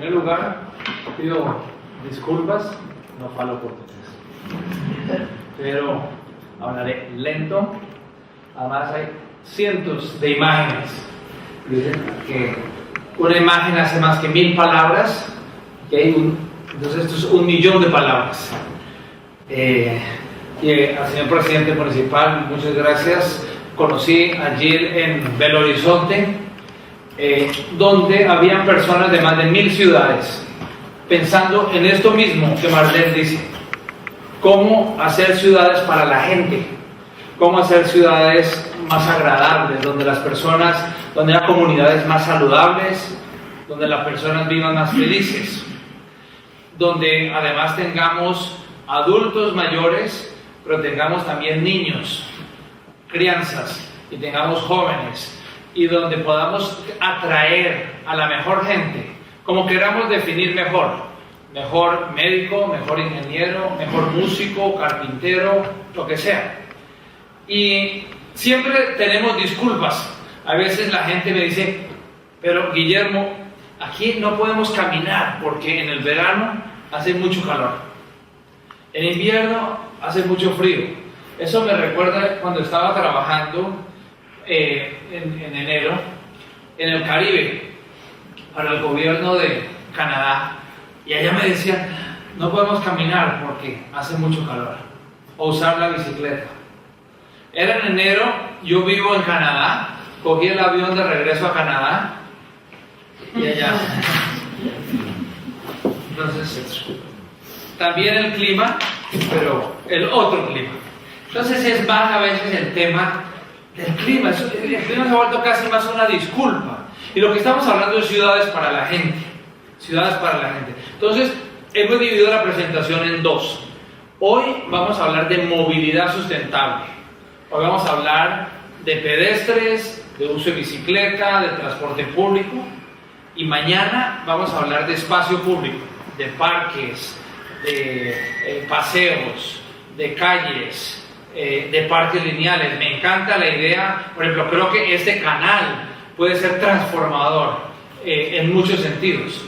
primer lugar, pido disculpas, no falo portugués, pero hablaré lento. Además hay cientos de imágenes. Dicen que una imagen hace más que 1000 palabras, entonces esto es 1.000.000 de palabras. Y al señor presidente municipal, muchas gracias. Conocí ayer en Belo Horizonte, donde habían personas de más de 1000 ciudades, pensando en esto mismo que Marlene dice: cómo hacer ciudades para la gente, cómo hacer ciudades más agradables, donde haya comunidades más saludables, donde las personas vivan más felices, donde además tengamos adultos mayores, pero tengamos también niños, crianzas, y tengamos jóvenes, y donde podamos atraer a la mejor gente, como queramos definir mejor médico, mejor ingeniero, mejor músico, carpintero, lo que sea. Y siempre tenemos disculpas. A veces la gente me dice: pero Guillermo, aquí no podemos caminar porque en el verano hace mucho calor, en invierno hace mucho frío. Eso me recuerda cuando estaba trabajando en enero en el Caribe para el gobierno de Canadá, y allá me decían: no podemos caminar porque hace mucho calor, o usar la bicicleta. Era en enero, yo vivo en Canadá, cogí el avión de regreso a Canadá y allá. Entonces, también el clima, pero el otro clima. Entonces es más a veces el tema del clima. El clima se ha vuelto casi más una disculpa. Y lo que estamos hablando es ciudades para la gente. Ciudades para la gente. Entonces, hemos dividido la presentación en dos. Hoy vamos a hablar de movilidad sustentable. Hoy vamos a hablar de pedestres, de uso de bicicleta, de transporte público. Y mañana vamos a hablar de espacio público, de parques, de paseos, de calles, de parques lineales. Me encanta la idea. Por ejemplo, creo que este canal puede ser transformador en muchos sentidos.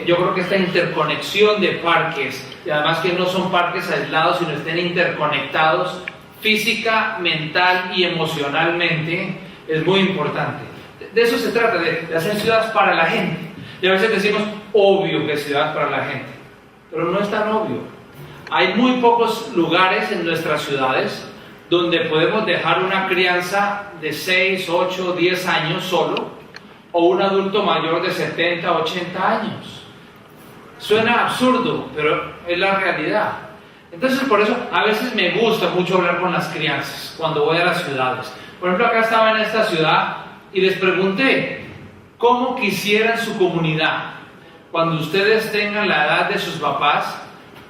Yo creo que esta interconexión de parques, y además que no son parques aislados, sino estén interconectados física, mental y emocionalmente, es muy importante. De eso se trata, de hacer ciudades para la gente. Y a veces decimos: obvio que es ciudad para la gente, pero no es tan obvio. Hay muy pocos lugares en nuestras ciudades donde podemos dejar una crianza de 6, 8, 10 años solo, o un adulto mayor de 70, 80 años. Suena absurdo, pero es la realidad. Entonces, por eso a veces me gusta mucho hablar con las crianzas cuando voy a las ciudades. Por ejemplo, acá estaba en esta ciudad y les pregunté: ¿cómo quisieran su comunidad cuando ustedes tengan la edad de sus papás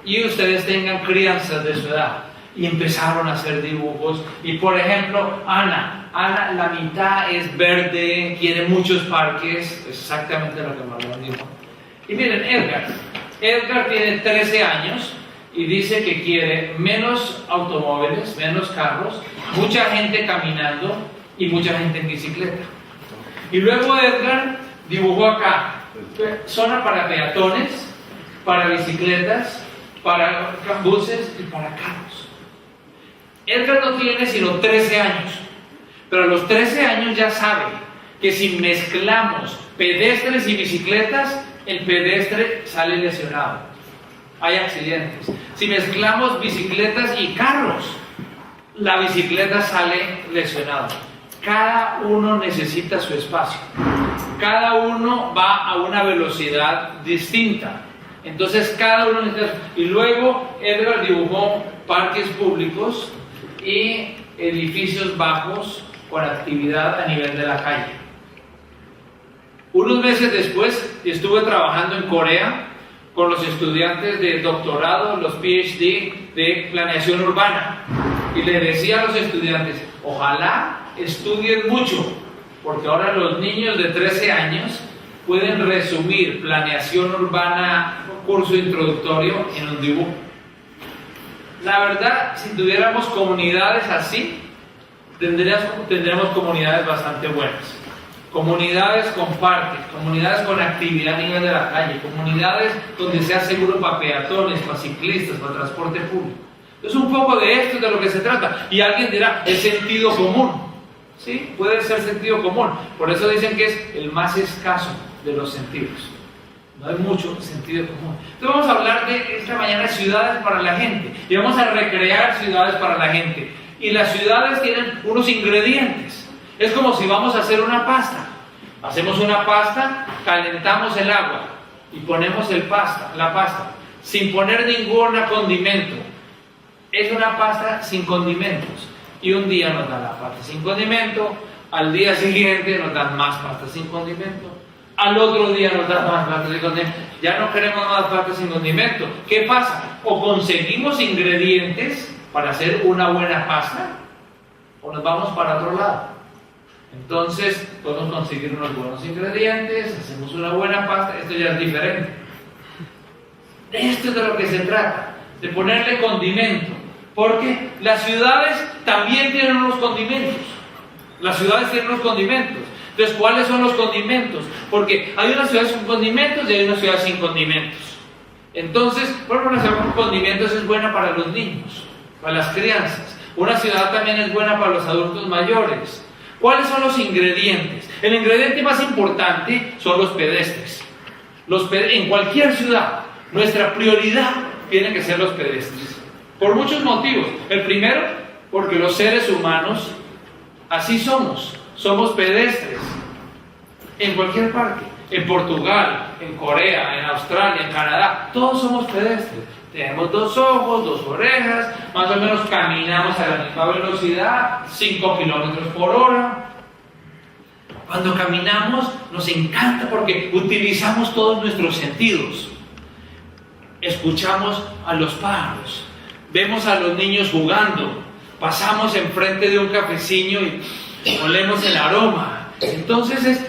y ustedes tengan crianzas de su edad? Y empezaron a hacer dibujos. Y por ejemplo, Ana, la mitad es verde, quiere muchos parques, exactamente lo que Marlene dijo. Y miren, Edgar tiene 13 años y dice que quiere menos automóviles, menos carros, mucha gente caminando y mucha gente en bicicleta. Y luego Edgar dibujó acá zona para peatones, para bicicletas, para buses y para carros. Edgar no tiene sino 13 años, pero a los 13 años ya sabe que si mezclamos pedestres y bicicletas, el pedestre sale lesionado. Hay accidentes. Si mezclamos bicicletas y carros, la bicicleta sale lesionada. Cada uno necesita su espacio. Cada uno va a una velocidad distinta. Entonces cada uno necesita. Y luego Edgar dibujó parques públicos y edificios bajos con actividad a nivel de la calle. Unos meses después estuve trabajando en Corea con los estudiantes de doctorado, los PhD de planeación urbana, y les decía a los estudiantes: ojalá estudien mucho, porque ahora los niños de 13 años pueden resumir planeación urbana, curso introductorio, en un dibujo. La verdad, si tuviéramos comunidades así, tendríamos comunidades bastante buenas. comunidades con parques, comunidades con actividad a nivel de la calle, comunidades donde sea seguro para peatones, para ciclistas, para transporte público. Es un poco de esto de lo que se trata. Y alguien dirá, es sentido común. Sí, puede ser sentido común. Por eso dicen que es el más escaso de los sentidos. No hay mucho sentido común. Entonces vamos a hablar de esta mañana de ciudades para la gente. Y vamos a recrear ciudades para la gente. Y las ciudades tienen unos ingredientes. Es como si vamos a hacer una pasta. Hacemos una pasta, calentamos el agua y ponemos la pasta, sin poner ningún condimento. Es una pasta sin condimentos. Y un día nos dan la pasta sin condimento, al día siguiente nos dan más pasta sin condimento, al otro día nos dan más pasta sin condimento. Ya no queremos más pasta sin condimento. ¿Qué pasa? O conseguimos ingredientes para hacer una buena pasta, o nos vamos para otro lado. Entonces podemos conseguir unos buenos ingredientes, hacemos una buena pasta. Esto ya es diferente. Esto es de lo que se trata, de ponerle condimento. Porque las ciudades también tienen unos condimentos. Las ciudades tienen unos condimentos. Entonces, ¿cuáles son los condimentos? Porque hay unas ciudades con condimentos y hay unas ciudades sin condimentos. Entonces, por ejemplo, una ciudad con condimentos es buena para los niños, para las crianzas. Una ciudad también es buena para los adultos mayores. ¿Cuáles son los ingredientes? El ingrediente más importante son los pedestres. En cualquier ciudad, nuestra prioridad tiene que ser los pedestres. Por muchos motivos. El primero, porque los seres humanos así somos pedestres. En cualquier parte, en Portugal, en Corea, en Australia, en Canadá, todos somos pedestres. Tenemos 2 ojos, 2 orejas, más o menos caminamos a la misma velocidad, 5 kilómetros por hora. Cuando caminamos nos encanta porque utilizamos todos nuestros sentidos. Escuchamos a los pájaros. Vemos a los niños jugando, pasamos enfrente de un cafecillo y olemos el aroma. Entonces es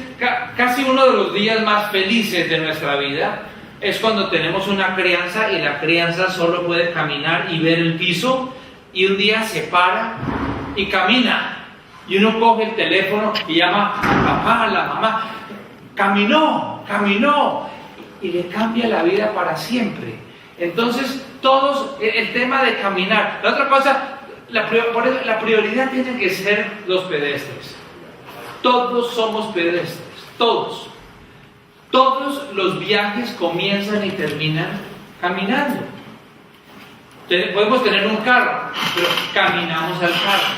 casi uno de los días más felices de nuestra vida. Es cuando tenemos una crianza y la crianza solo puede caminar y ver el piso, y un día se para y camina. Y uno coge el teléfono y llama al papá, a la mamá. Caminó, y le cambia la vida para siempre. Entonces, todos, el tema de caminar. La otra cosa, la prioridad tiene que ser los pedestres. Todos somos pedestres, todos. Todos los viajes comienzan y terminan caminando. Podemos tener un carro, pero caminamos al carro,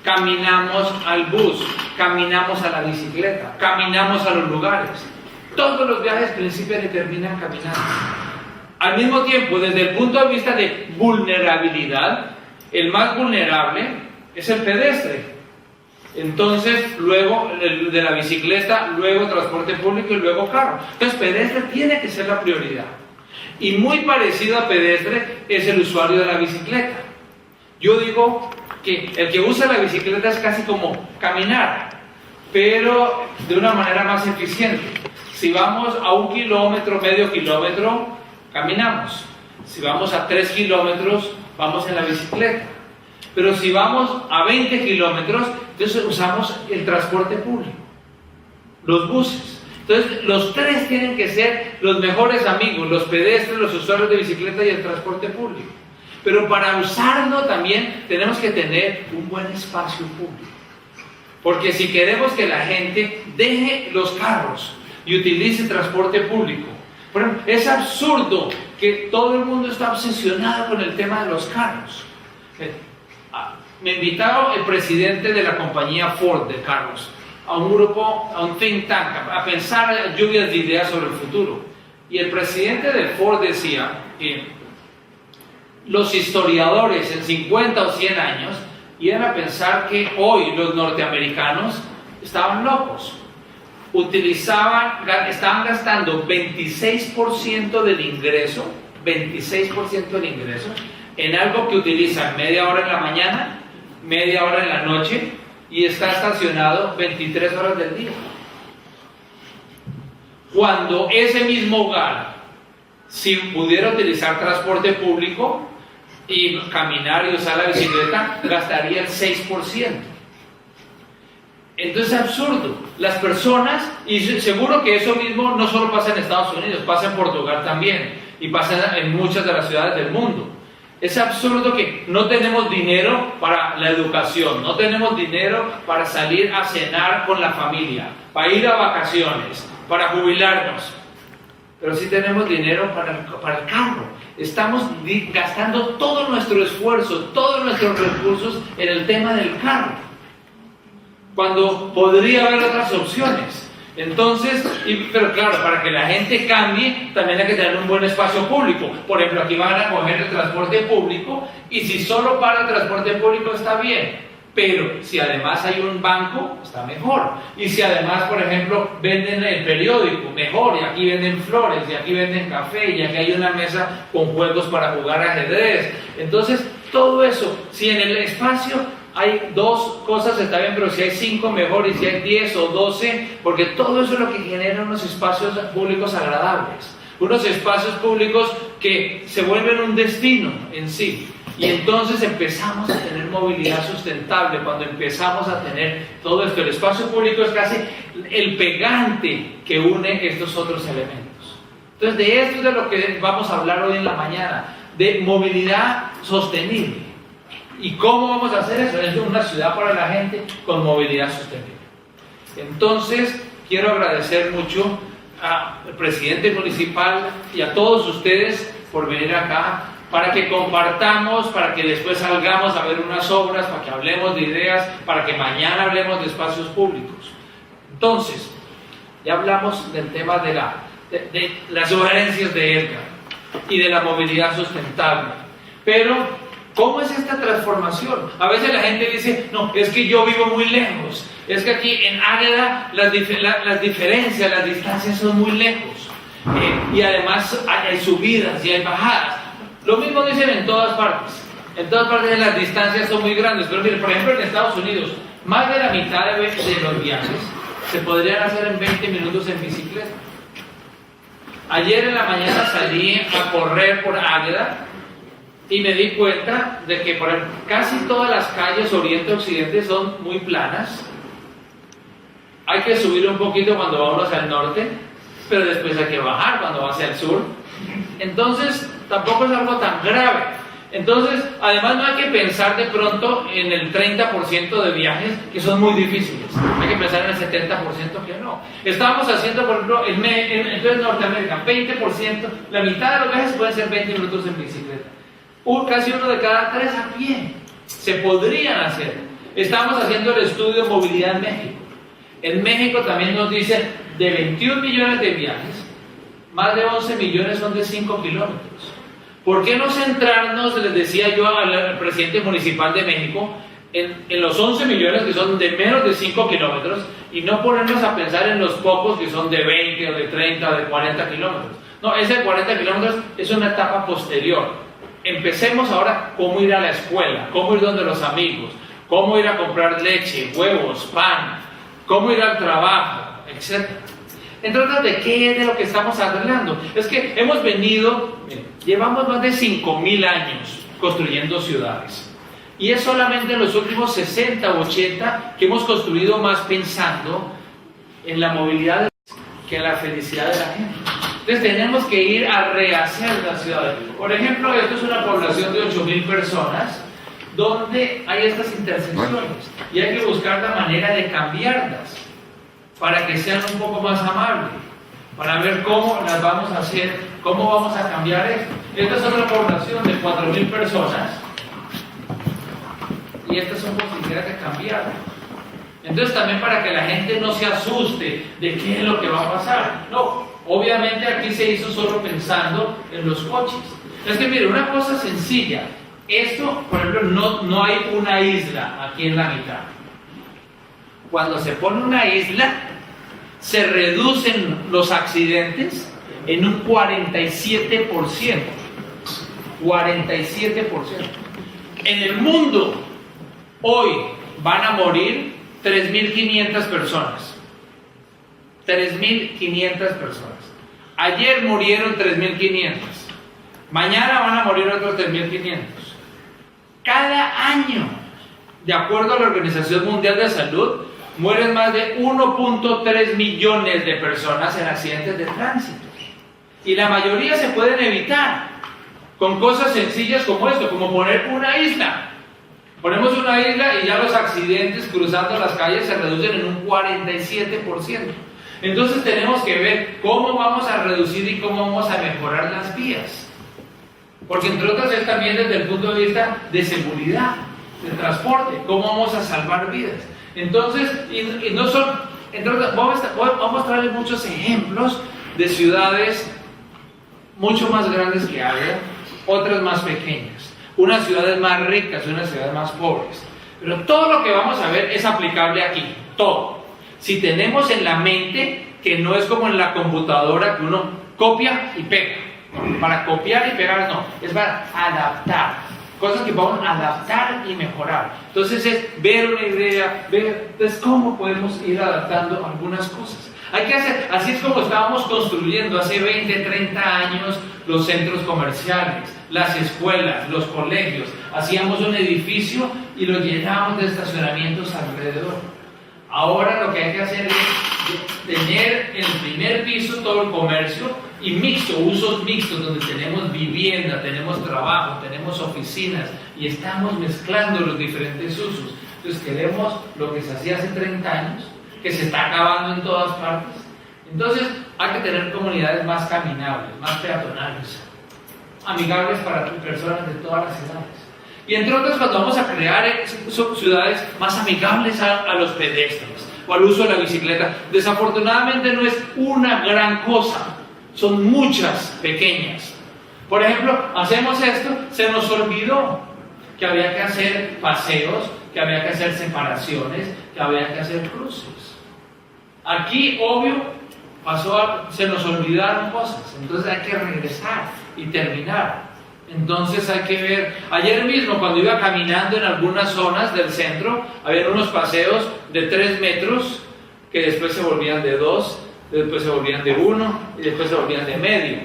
caminamos al bus, caminamos a la bicicleta, caminamos a los lugares. Todos los viajes principian y terminan caminando. Al mismo tiempo, desde el punto de vista de vulnerabilidad, el más vulnerable es el pedestre. Entonces, luego de la bicicleta, luego transporte público y luego carro. Entonces, pedestre tiene que ser la prioridad. Y muy parecido a pedestre es el usuario de la bicicleta. Yo digo que el que usa la bicicleta es casi como caminar, pero de una manera más eficiente. Si vamos a 1 kilómetro, medio kilómetro, caminamos. Si vamos a 3 kilómetros, vamos en la bicicleta. Pero si vamos a 20 kilómetros, entonces usamos el transporte público, los buses. Entonces, los tres tienen que ser los mejores amigos, los pedestres, los usuarios de bicicleta y el transporte público. Pero para usarlo también tenemos que tener un buen espacio público. Porque si queremos que la gente deje los carros y utilice transporte público, por ejemplo, es absurdo que todo el mundo está obsesionado con el tema de los carros. Me invitaba el presidente de la compañía Ford de carros a un grupo, a un think tank, a pensar lluvias de ideas sobre el futuro. Y el presidente de Ford decía que los historiadores en 50 o 100 años iban a pensar que hoy los norteamericanos estaban locos. Estaban gastando 26% del ingreso, 26% del ingreso, en algo que utilizan media hora en la mañana, media hora en la noche, y está estacionado 23 horas del día. Cuando ese mismo hogar, si pudiera utilizar transporte público y caminar y usar la bicicleta, gastaría el 6%. Entonces es absurdo. Las personas, y seguro que eso mismo no solo pasa en Estados Unidos, pasa en Portugal también, y pasa en muchas de las ciudades del mundo. Es absurdo que no tenemos dinero para la educación, no tenemos dinero para salir a cenar con la familia, para ir a vacaciones, para jubilarnos, pero sí tenemos dinero para el carro. Estamos gastando todo nuestro esfuerzo, todos nuestros recursos en el tema del carro, cuando podría haber otras opciones. Entonces, pero claro, para que la gente cambie, también hay que tener un buen espacio público. Por ejemplo, aquí van a coger el transporte público, y si solo para el transporte público está bien, pero si además hay un banco, está mejor. Y si además, por ejemplo, venden el periódico, mejor, y aquí venden flores, y aquí venden café, y aquí hay una mesa con juegos para jugar ajedrez. Entonces, todo eso, si en el espacio hay 2 cosas, está bien, pero si hay 5, mejor, y si hay 10 o 12, porque todo eso es lo que genera unos espacios públicos agradables, unos espacios públicos que se vuelven un destino en sí. Y entonces empezamos a tener movilidad sustentable, cuando empezamos a tener todo esto. El espacio público es casi el pegante que une estos otros elementos. Entonces, de esto es de lo que vamos a hablar hoy en la mañana, de movilidad sostenible. ¿Y cómo vamos a hacer eso? Es una ciudad para la gente con movilidad sostenible. Entonces, quiero agradecer mucho al presidente municipal y a todos ustedes por venir acá, para que compartamos, para que después salgamos a ver unas obras, para que hablemos de ideas, para que mañana hablemos de espacios públicos. Entonces, ya hablamos del tema de las sugerencias de Edgar y de la movilidad sustentable. Pero, ¿cómo es esta transformación? A veces la gente dice, no, es que yo vivo muy lejos, es que aquí en Águeda las diferencias, las distancias son muy lejos, y además hay subidas y hay bajadas. Lo mismo dicen en todas partes las distancias son muy grandes, pero mire, por ejemplo en Estados Unidos, más de la mitad de los viajes se podrían hacer en 20 minutos en bicicleta. Ayer en la mañana salí a correr por Águeda, y me di cuenta de que por ejemplo, casi todas las calles oriente-occidente son muy planas. Hay que subir un poquito cuando vamos hacia el norte, pero después hay que bajar cuando va hacia el sur. Entonces, tampoco es algo tan grave. Entonces, además no hay que pensar de pronto en el 30% de viajes que son muy difíciles. Hay que pensar en el 70% que no. Estamos haciendo, por ejemplo, en Norteamérica, 20%, la mitad de los viajes pueden ser 20 minutos en bicicleta. Casi 1 de cada 3 a pie. Se podrían hacer. Estamos haciendo el estudio de movilidad en México. En México también nos dicen, de 21 millones de viajes, más de 11 millones son de 5 kilómetros. ¿Por qué no centrarnos, les decía yo al presidente municipal de México, en los 11 millones que son de menos de 5 kilómetros, y no ponernos a pensar en los pocos que son de 20 o de 30 o de 40 kilómetros? No, ese de 40 kilómetros es una etapa posterior. Empecemos ahora cómo ir a la escuela, cómo ir donde los amigos, cómo ir a comprar leche, huevos, pan, cómo ir al trabajo, etc. Entonces, ¿de qué es de lo que estamos hablando? Es que hemos venido, llevamos más de 5.000 años construyendo ciudades. Y es solamente en los últimos 60 o 80 que hemos construido más pensando en la movilidad que en la felicidad de la gente. Entonces tenemos que ir a rehacer las ciudades. Por ejemplo, esto es una población de 8.000 personas, donde hay estas intersecciones, y hay que buscar la manera de cambiarlas, para que sean un poco más amables, para ver cómo las vamos a hacer, cómo vamos a cambiar esto. Esta es una población de 4.000 personas, y estas son posibilidades de cambiarlas. Entonces también para que la gente no se asuste de qué es lo que va a pasar. No, obviamente aquí se hizo solo pensando en los coches. Es que mire, una cosa sencilla, esto, por ejemplo, no hay una isla aquí en la mitad. Cuando se pone una isla, se reducen los accidentes en un 47%. 47%. En el mundo, hoy van a morir 3.500 personas. 3.500 personas. Ayer murieron 3.500. Mañana van a morir otros 3.500. Cada año, de acuerdo a la Organización Mundial de Salud, mueren más de 1.3 millones de personas en accidentes de tránsito. Y la mayoría se pueden evitar con cosas sencillas como esto, como poner una isla. Ponemos una isla y ya los accidentes cruzando las calles se reducen en un 47%. Entonces tenemos que ver cómo vamos a reducir y cómo vamos a mejorar las vías. Porque entre otras es también desde el punto de vista de seguridad, de transporte, cómo vamos a salvar vidas. Entonces, y no son, entre otras, vamos a mostrarles muchos ejemplos de ciudades mucho más grandes que Águeda, otras más pequeñas, unas ciudades más ricas y unas ciudades más pobres. Pero todo lo que vamos a ver es aplicable aquí, todo. Si tenemos en la mente que no es como en la computadora que uno copia y pega. Para copiar y pegar no, es para adaptar. Cosas que vamos a adaptar y mejorar. Entonces es ver una idea, ver entonces cómo podemos ir adaptando algunas cosas. Hay que hacer, así es como estábamos construyendo hace 20, 30 años los centros comerciales, las escuelas, los colegios. Hacíamos un edificio y lo llenábamos de estacionamientos alrededor. Ahora lo que hay que hacer es tener en el primer piso todo el comercio y mixto, usos mixtos donde tenemos vivienda, tenemos trabajo, tenemos oficinas y estamos mezclando los diferentes usos. Entonces queremos lo que se hacía hace 30 años, que se está acabando en todas partes. Entonces hay que tener comunidades más caminables, más peatonales, amigables para personas de todas las edades. Y entre otras, cuando vamos a crear ciudades más amigables a los pedestres o al uso de la bicicleta, desafortunadamente no es una gran cosa, son muchas pequeñas. Por ejemplo, hacemos esto, se nos olvidó que había que hacer paseos, que había que hacer separaciones, que había que hacer cruces. Aquí, obvio, se nos olvidaron cosas, entonces hay que regresar y terminar. Entonces hay que ver, ayer mismo cuando iba caminando en algunas zonas del centro, había unos paseos de 3 metros que después se volvían de 2, después se volvían de 1 y después se volvían de medio.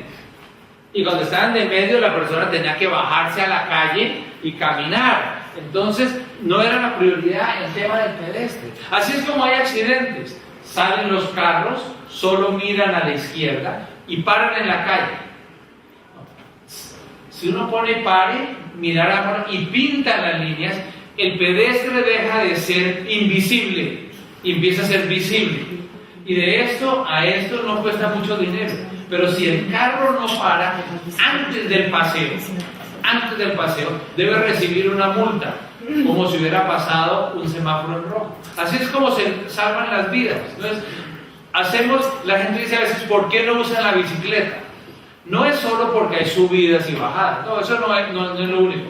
Y cuando estaban de medio la persona tenía que bajarse a la calle y caminar. Entonces no era la prioridad el tema del pedestre. Así es como hay accidentes. Salen los carros, solo miran a la izquierda y paran en la calle. Si uno pone pare, mirar a y pinta las líneas, el pedestre deja de ser invisible y empieza a ser visible. Y de esto a esto no cuesta mucho dinero. Pero si el carro no para antes del paseo, debe recibir una multa, como si hubiera pasado un semáforo en rojo. Así es como se salvan las vidas. Entonces, la gente dice a veces, ¿por qué no usan la bicicleta? No es solo porque hay subidas y bajadas, no, eso no es lo único.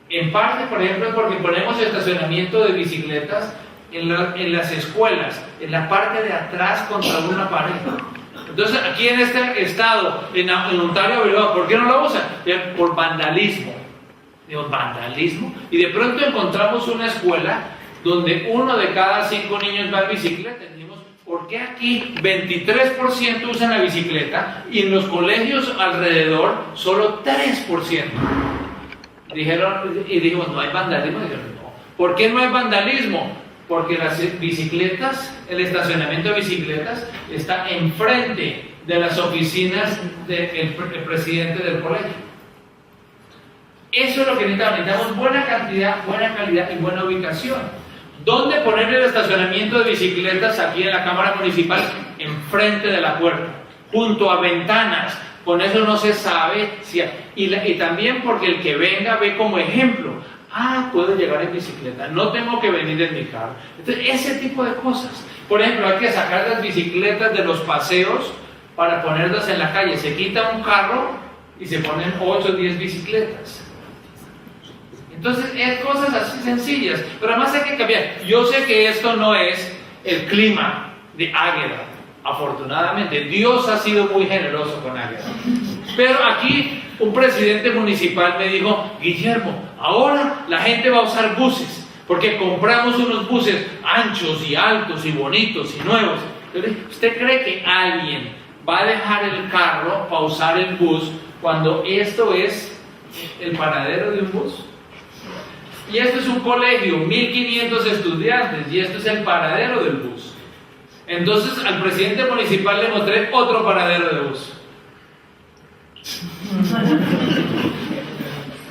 En parte, por ejemplo, es porque ponemos estacionamiento de bicicletas en las escuelas, en la parte de atrás contra una pared. Entonces, aquí en este estado, en Ontario, ¿por qué no lo usan? Por vandalismo. Digo, vandalismo. Y de pronto encontramos una escuela donde 1 de cada 5 niños va en bicicleta. ¿Por qué aquí 23% usan la bicicleta y en los colegios alrededor solo 3%? Dijimos, ¿no hay vandalismo? Dijeron, no. ¿Por qué no hay vandalismo? Porque las bicicletas, el estacionamiento de bicicletas está enfrente de las oficinas del presidente del colegio. Eso es lo que necesitamos, buena cantidad, buena calidad y buena ubicación. ¿Dónde poner el estacionamiento de bicicletas aquí en la Cámara Municipal? Enfrente de la puerta, junto a ventanas. Con eso no se sabe si... Y también porque el que venga ve como ejemplo. Puedo llegar en bicicleta, no tengo que venir en mi carro. Entonces, ese tipo de cosas. Por ejemplo, hay que sacar las bicicletas de los paseos para ponerlas en la calle. Se quita un carro y se ponen 8 o 10 bicicletas. Entonces, es cosas así sencillas, pero además hay que cambiar. Yo sé que esto no es el clima de Águeda, afortunadamente. Dios ha sido muy generoso con Águeda. Pero aquí un presidente municipal me dijo, Guillermo, ahora la gente va a usar buses, porque compramos unos buses anchos y altos y bonitos y nuevos. Yo le dije, ¿usted cree que alguien va a dejar el carro para usar el bus cuando esto es el paradero de un bus? y este es un colegio, 1500 estudiantes, y este es el paradero del bus. Entonces al presidente municipal le mostré otro paradero de bus.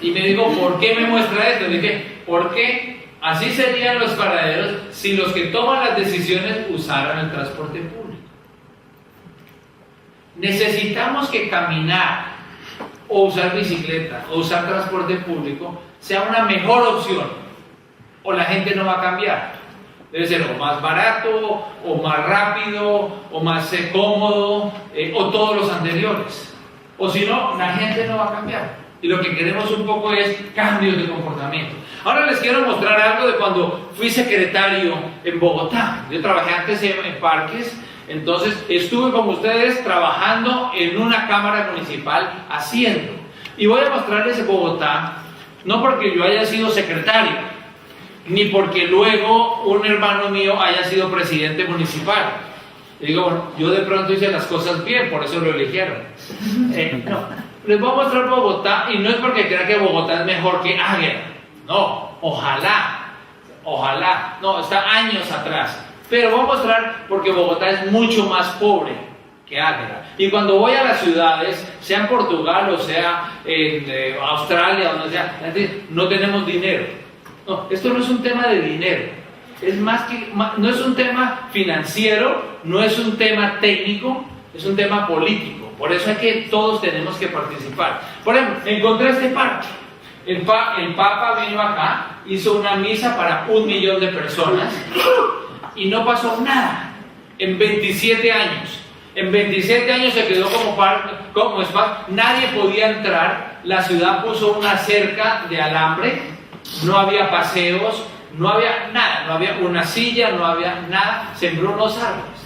Y me dijo, ¿por qué me muestra esto? Dije, porque así serían los paraderos si los que toman las decisiones usaran el transporte público. Necesitamos que caminar, o usar bicicleta, o usar transporte público, sea una mejor opción, o la gente no va a cambiar. Debe ser o más barato, o más rápido, o más cómodo, o todos los anteriores. O si no, la gente no va a cambiar. Y lo que queremos un poco es cambios de comportamiento. Ahora les quiero mostrar algo de cuando fui secretario en Bogotá. Yo trabajé antes en parques, entonces estuve con ustedes trabajando en una cámara municipal haciendo. Y voy a mostrarles Bogotá, no porque yo haya sido secretario, ni porque luego un hermano mío haya sido presidente municipal. Y digo, bueno, yo de pronto hice las cosas bien, por eso lo eligieron. No. Les voy a mostrar Bogotá, y no es porque crea que Bogotá es mejor que Águeda, no, ojalá, no, está años atrás, pero voy a mostrar porque Bogotá es mucho más pobre que Águeda. Y cuando voy a las ciudades, sea en Portugal o sea en Australia, donde sea, no tenemos dinero. No, esto no es un tema de dinero, es más que, no es un tema financiero, no es un tema técnico, es un tema político. Por eso es que todos tenemos que participar. Por ejemplo, encontré este parque. El Papa vino acá, hizo una misa para 1 millón de personas y no pasó nada en 27 años. En 27 años se quedó como espacio, nadie podía entrar, la ciudad puso una cerca de alambre, no había paseos, no había nada, no había una silla, no había nada, sembró unos árboles.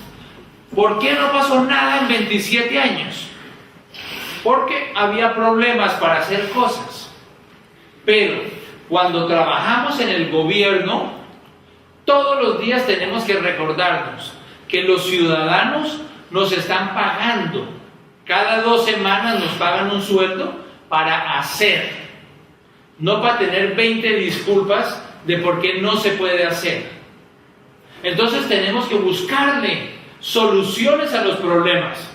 ¿Por qué no pasó nada en 27 años? Porque había problemas para hacer cosas. Pero cuando trabajamos en el gobierno, todos los días tenemos que recordarnos que los ciudadanos nos están pagando. Cada 2 semanas nos pagan un sueldo para hacer, no para tener 20 disculpas de por qué no se puede hacer. Entonces tenemos que buscarle soluciones a los problemas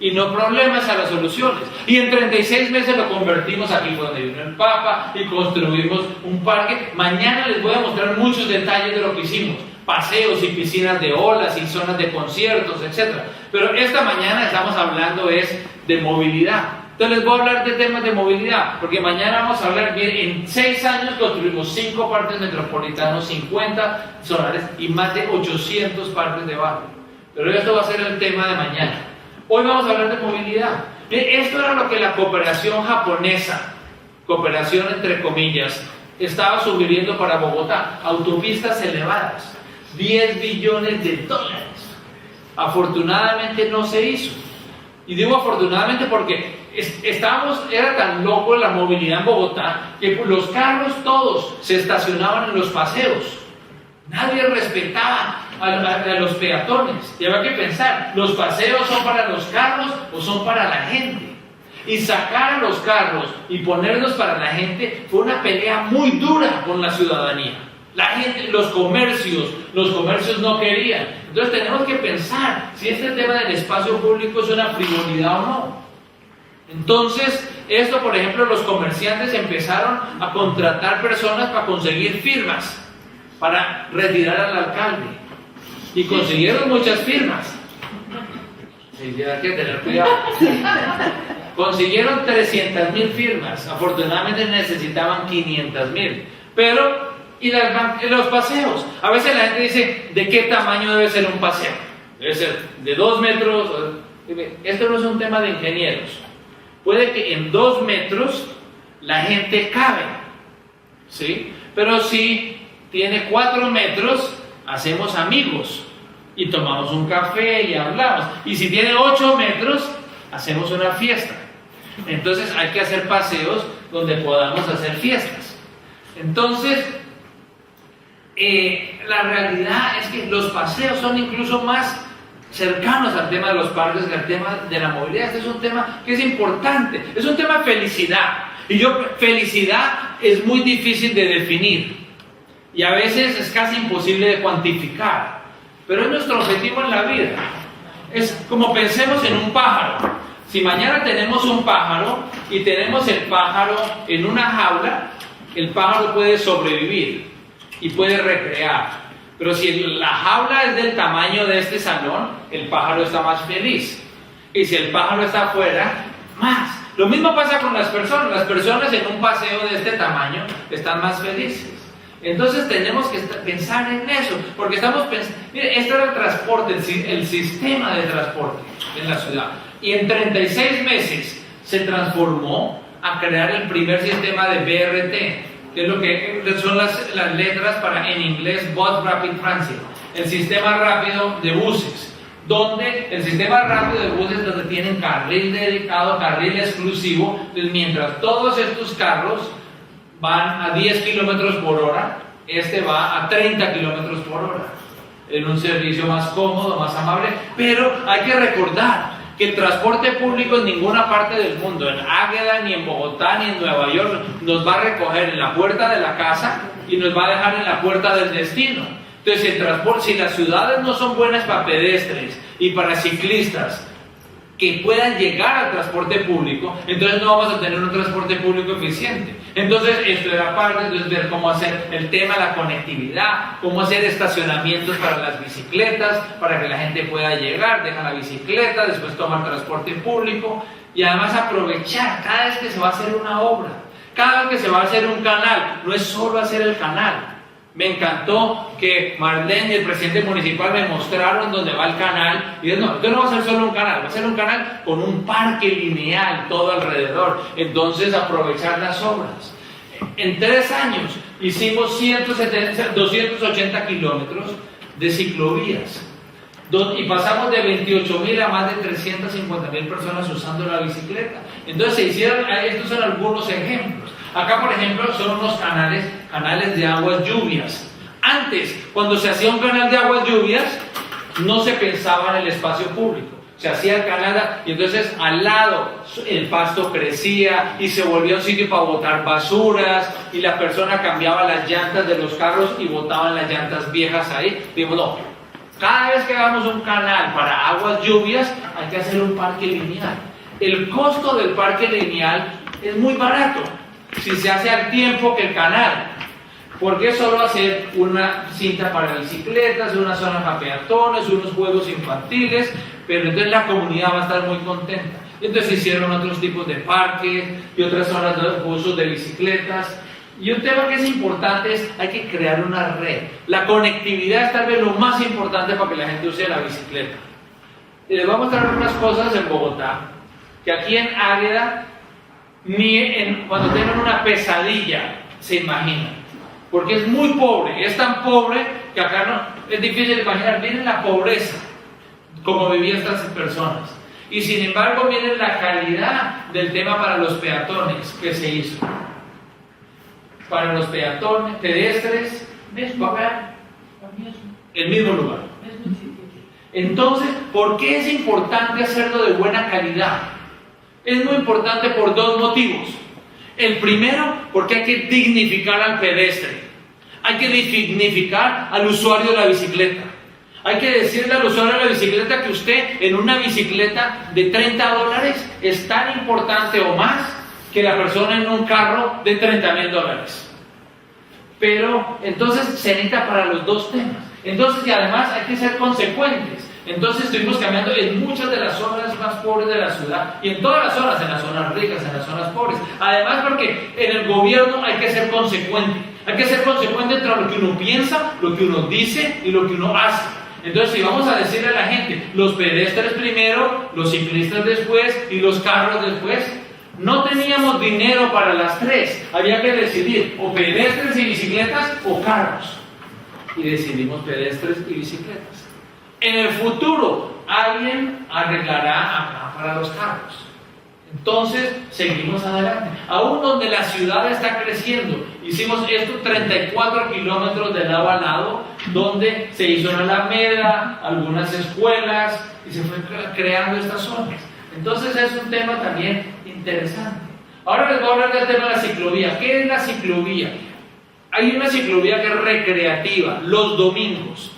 y no problemas a las soluciones. Y en 36 meses lo convertimos aquí donde vino el Papa y construimos un parque. Mañana les voy a mostrar muchos detalles de lo que hicimos, paseos y piscinas de olas y zonas de conciertos, etc. Pero esta mañana estamos hablando es de movilidad. Entonces les voy a hablar de temas de movilidad, porque mañana vamos a hablar bien. En 6 años construimos 5 parques metropolitanos, 50 solares y más de 800 parques de barrio. Pero esto va a ser el tema de mañana. Hoy vamos a hablar de movilidad. Esto era lo que la cooperación japonesa, cooperación entre comillas, estaba sugiriendo para Bogotá. Autopistas elevadas, 10 billones de dólares. Afortunadamente no se hizo. Y digo afortunadamente porque era tan loco la movilidad en Bogotá que los carros todos se estacionaban en los paseos. Nadie respetaba a los peatones. Y había que pensar, ¿los paseos son para los carros o son para la gente? Y sacar a los carros y ponerlos para la gente fue una pelea muy dura con la ciudadanía. La gente, los comercios no querían. Entonces tenemos que pensar si este tema del espacio público es una frivolidad o no. Entonces, esto, por ejemplo, los comerciantes empezaron a contratar personas para conseguir firmas, para retirar al alcalde. Y consiguieron muchas firmas. Sí, hay que tener cuidado. Consiguieron 300,000 firmas. Afortunadamente necesitaban 500,000. Pero, y los paseos. A veces la gente dice, ¿de qué tamaño debe ser un paseo? Debe ser de 2 metros. Esto no es un tema de ingenieros. Puede que en 2 metros la gente cabe, ¿sí? Pero si tiene 4 metros, hacemos amigos y tomamos un café y hablamos. Y si tiene 8 metros, hacemos una fiesta. Entonces hay que hacer paseos donde podamos hacer fiestas. Entonces, la realidad es que los paseos son incluso más cercanos al tema de los parques que al tema de la movilidad. Este es un tema que es importante, es un tema de felicidad. Felicidad es muy difícil de definir y a veces es casi imposible de cuantificar, pero es nuestro objetivo en la vida. Es como pensemos en un pájaro. Si mañana tenemos un pájaro y tenemos el pájaro en una jaula, el pájaro puede sobrevivir y puede recrear. Pero si la jaula es del tamaño de este salón, el pájaro está más feliz. Y si el pájaro está afuera, más. Lo mismo pasa con las personas. Las personas en un paseo de este tamaño están más felices. Entonces tenemos que pensar en eso, porque estamos pensando, mire, esto era el transporte, el sistema de transporte en la ciudad. Y en 36 meses se transformó a crear el primer sistema de BRT, que es lo que son las letras para, en inglés, Bus Rapid Transit, el sistema rápido de buses. Donde el sistema rápido de buses donde tienen carril dedicado, carril exclusivo, entonces mientras todos estos carros van a 10 kilómetros por hora, este va a 30 kilómetros por hora, en un servicio más cómodo, más amable. Pero hay que recordar que el transporte público en ninguna parte del mundo, en Águeda, ni en Bogotá, ni en Nueva York, nos va a recoger en la puerta de la casa y nos va a dejar en la puerta del destino. Entonces, el transporte, si las ciudades no son buenas para pedestres y para ciclistas que puedan llegar al transporte público, entonces no vamos a tener un transporte público eficiente. Entonces, esto era parte de ver cómo hacer el tema de la conectividad, cómo hacer estacionamientos para las bicicletas, para que la gente pueda llegar, deja la bicicleta, después toma el transporte público, y además aprovechar cada vez que se va a hacer una obra, cada vez que se va a hacer un canal. No es solo hacer el canal. Me encantó que Marlene y el presidente municipal me mostraron dónde va el canal. Y dijeron, no, esto no va a ser solo un canal, va a ser un canal con un parque lineal todo alrededor. Entonces, aprovechar las obras. En 3 años hicimos 280 kilómetros de ciclovías. Y pasamos de 28.000 a más de 350.000 personas usando la bicicleta. Entonces, se hicieron, estos son algunos ejemplos. Acá, por ejemplo, son unos canales de aguas lluvias. Antes, cuando se hacía un canal de aguas lluvias, no se pensaba en el espacio público. Se hacía el canal y entonces al lado el pasto crecía y se volvía un sitio para botar basuras, y la persona cambiaba las llantas de los carros y botaban las llantas viejas ahí. Digo, no, cada vez que hagamos un canal para aguas lluvias, hay que hacer un parque lineal. El costo del parque lineal es muy barato si se hace al tiempo que el canal. ¿Por qué solo hacer una cinta para bicicletas, una zona para peatones, unos juegos infantiles? Pero entonces la comunidad va a estar muy contenta. Y entonces se hicieron otros tipos de parques y otras zonas de usos de bicicletas. Y un tema que es importante es, hay que crear una red. La conectividad es tal vez lo más importante para que la gente use la bicicleta. Y les voy a mostrar unas cosas en Bogotá, que aquí en Águeda, cuando tengan una pesadilla, se imaginan. Porque es muy pobre, es tan pobre que acá no, es difícil de imaginar. Miren la pobreza, como vivían estas personas. Y sin embargo, miren la calidad del tema para los peatones que se hizo. Para los peatones, pedestres, el mismo lugar. Entonces, ¿por qué es importante hacerlo de buena calidad? Es muy importante por 2 motivos. El primero, porque hay que dignificar al pedestre. Hay que dignificar al usuario de la bicicleta. Hay que decirle al usuario de la bicicleta que usted en una bicicleta de $30 es tan importante o más que la persona en un carro de $30,000. Pero entonces se necesita para los 2 temas. Entonces, y además hay que ser consecuentes. Entonces estuvimos cambiando en muchas de las zonas más pobres de la ciudad y en todas las zonas, en las zonas ricas, en las zonas pobres. Además, porque en el gobierno hay que ser consecuente. Hay que ser consecuente entre lo que uno piensa, lo que uno dice y lo que uno hace. Entonces, si vamos a decirle a la gente, los pedestres primero, los ciclistas después y los carros después, no teníamos dinero para las 3. Había que decidir o pedestres y bicicletas o carros. Y decidimos pedestres y bicicletas. En el futuro, alguien arreglará acá para los carros. Entonces, seguimos adelante. Aún donde la ciudad está creciendo, hicimos estos 34 kilómetros de lado a lado, donde se hizo una alameda, algunas escuelas, y se fue creando estas zonas. Entonces, es un tema también interesante. Ahora les voy a hablar del tema de la ciclovía. ¿Qué es la ciclovía? Hay una ciclovía que es recreativa, los domingos.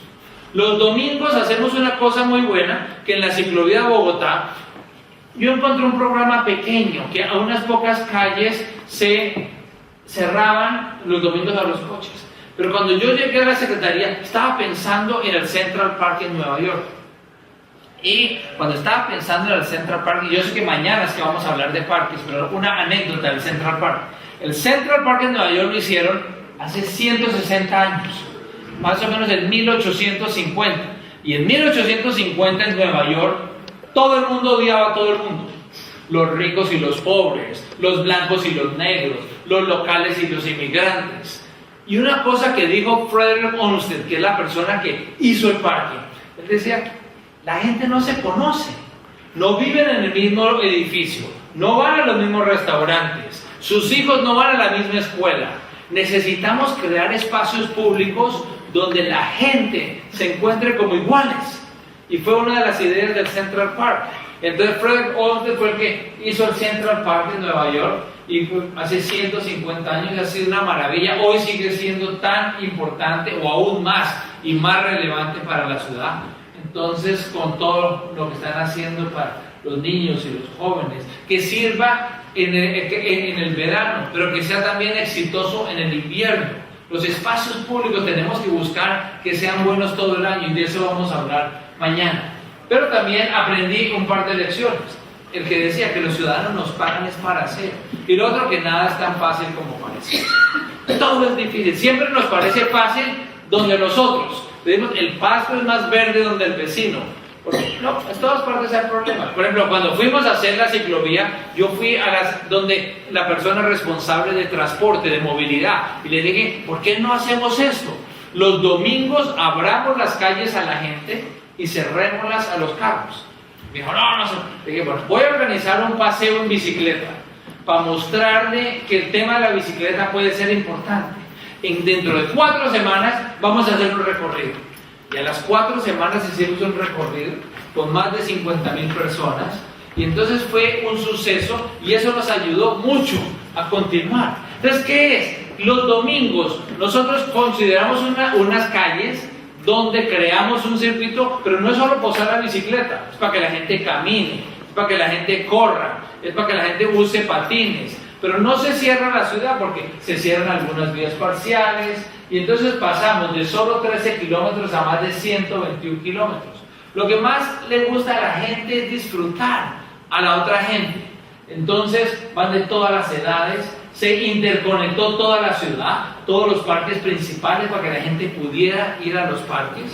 Los domingos hacemos una cosa muy buena, que en la ciclovía de Bogotá, yo encontré un programa pequeño, que a unas pocas calles se cerraban los domingos a los coches. Pero cuando yo llegué a la secretaría, estaba pensando en el Central Park en Nueva York. Y cuando estaba pensando en el Central Park, y yo sé que mañana es que vamos a hablar de parques, pero una anécdota del Central Park. El Central Park en Nueva York lo hicieron hace 160 años, más o menos en 1850. Y en 1850 en Nueva York, todo el mundo odiaba a todo el mundo. Los ricos y los pobres, los blancos y los negros, los locales y los inmigrantes. Y una cosa que dijo Frederick Olmsted, que es la persona que hizo el parque, él decía: la gente no se conoce, no viven en el mismo edificio, no van a los mismos restaurantes, sus hijos no van a la misma escuela. Necesitamos crear espacios públicos donde la gente se encuentre como iguales. Y fue una de las ideas del Central Park. Entonces Frederick Olmsted fue el que hizo el Central Park de Nueva York, y fue hace 150 años, y ha sido una maravilla. Hoy sigue siendo tan importante o aún más y más relevante para la ciudad. Entonces, con todo lo que están haciendo para los niños y los jóvenes, que sirva en el verano, pero que sea también exitoso en el invierno. Los espacios públicos tenemos que buscar que sean buenos todo el año, y de eso vamos a hablar mañana. Pero también aprendí un par de lecciones. El que decía que los ciudadanos nos pagan es para hacer, y lo otro, que nada es tan fácil como parece. Todo es difícil, siempre nos parece fácil donde nosotros decimos el pasto es más verde donde el vecino. Porque no, en todas partes hay problemas. Por ejemplo, cuando fuimos a hacer la ciclovía, yo fui a donde la persona responsable de transporte, de movilidad, y le dije: ¿por qué no hacemos esto? Los domingos abramos las calles a la gente y cerrémoslas a los carros. Me dijo: no sé. Le dije: bueno, voy a organizar un paseo en bicicleta para mostrarle que el tema de la bicicleta puede ser importante. Dentro de 4 semanas vamos a hacer un recorrido. Y a las 4 semanas hicimos un recorrido con más de 50,000 personas, y entonces fue un suceso, y eso nos ayudó mucho a continuar. Entonces, ¿qué es? Los domingos nosotros consideramos unas calles donde creamos un circuito, pero no es solo posar la bicicleta, es para que la gente camine, es para que la gente corra, es para que la gente use patines. Pero no se cierra la ciudad, porque se cierran algunas vías parciales, y entonces pasamos de solo 13 kilómetros a más de 121 kilómetros. Lo que más le gusta a la gente es disfrutar a la otra gente. Entonces van de todas las edades, se interconectó toda la ciudad, todos los parques principales, para que la gente pudiera ir a los parques.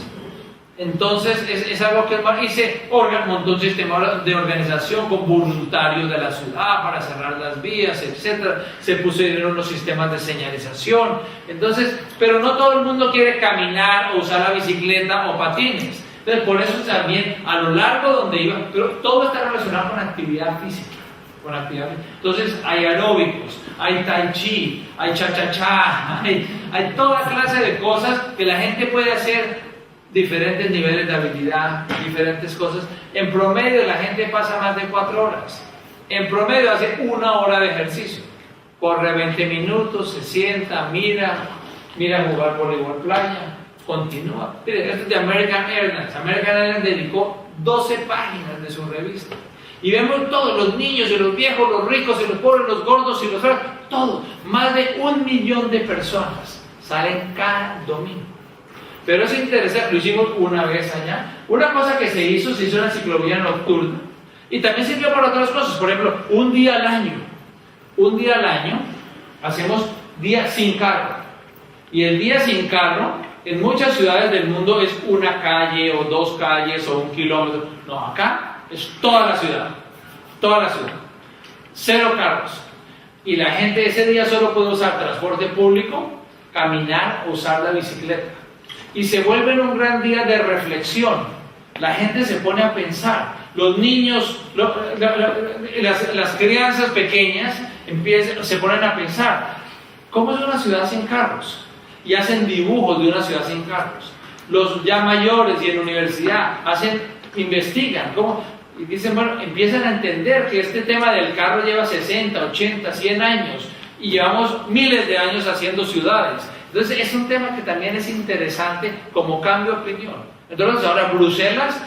Entonces es algo que hice, montó un sistema de organización con voluntarios de la ciudad para cerrar las vías, etc. Se pusieron unos sistemas de señalización. Entonces, pero no todo el mundo quiere caminar o usar la bicicleta o patines. Entonces, por eso también a lo largo donde iba, pero todo está relacionado con actividad física. Entonces hay aeróbicos, hay tai chi, hay cha-cha-cha, hay toda clase de cosas que la gente puede hacer. Diferentes niveles de habilidad, diferentes cosas. En promedio la gente pasa más de 4 horas. En promedio hace 1 hora de ejercicio. Corre 20 minutos, se sienta, mira jugar voleibol playa, continúa. Mire, esto es de American Airlines. American Airlines dedicó 12 páginas de su revista. Y vemos todos, los niños y los viejos, los ricos y los pobres, los gordos y los flacos, todos. Más de 1 millón de personas salen cada domingo. Pero es interesante, lo hicimos una vez allá. Una cosa que se hizo una ciclovía nocturna, y también sirvió para otras cosas. Por ejemplo, un día al año hacemos día sin carro. Y el día sin carro en muchas ciudades del mundo es una calle o 2 calles o 1 kilómetro. No, acá es toda la ciudad, 0 carros, y la gente ese día solo puede usar transporte público, caminar o usar la bicicleta. Y se vuelve un gran día de reflexión. La gente se pone a pensar. Los niños, las crianzas pequeñas se ponen a pensar: ¿cómo es una ciudad sin carros? Y hacen dibujos de una ciudad sin carros. Los ya mayores y en la universidad investigan Y dicen, bueno, empiezan a entender que este tema del carro lleva 60, 80, 100 años y llevamos miles de años haciendo ciudades. Entonces es un tema que también es interesante como cambio de opinión. Entonces ahora Bruselas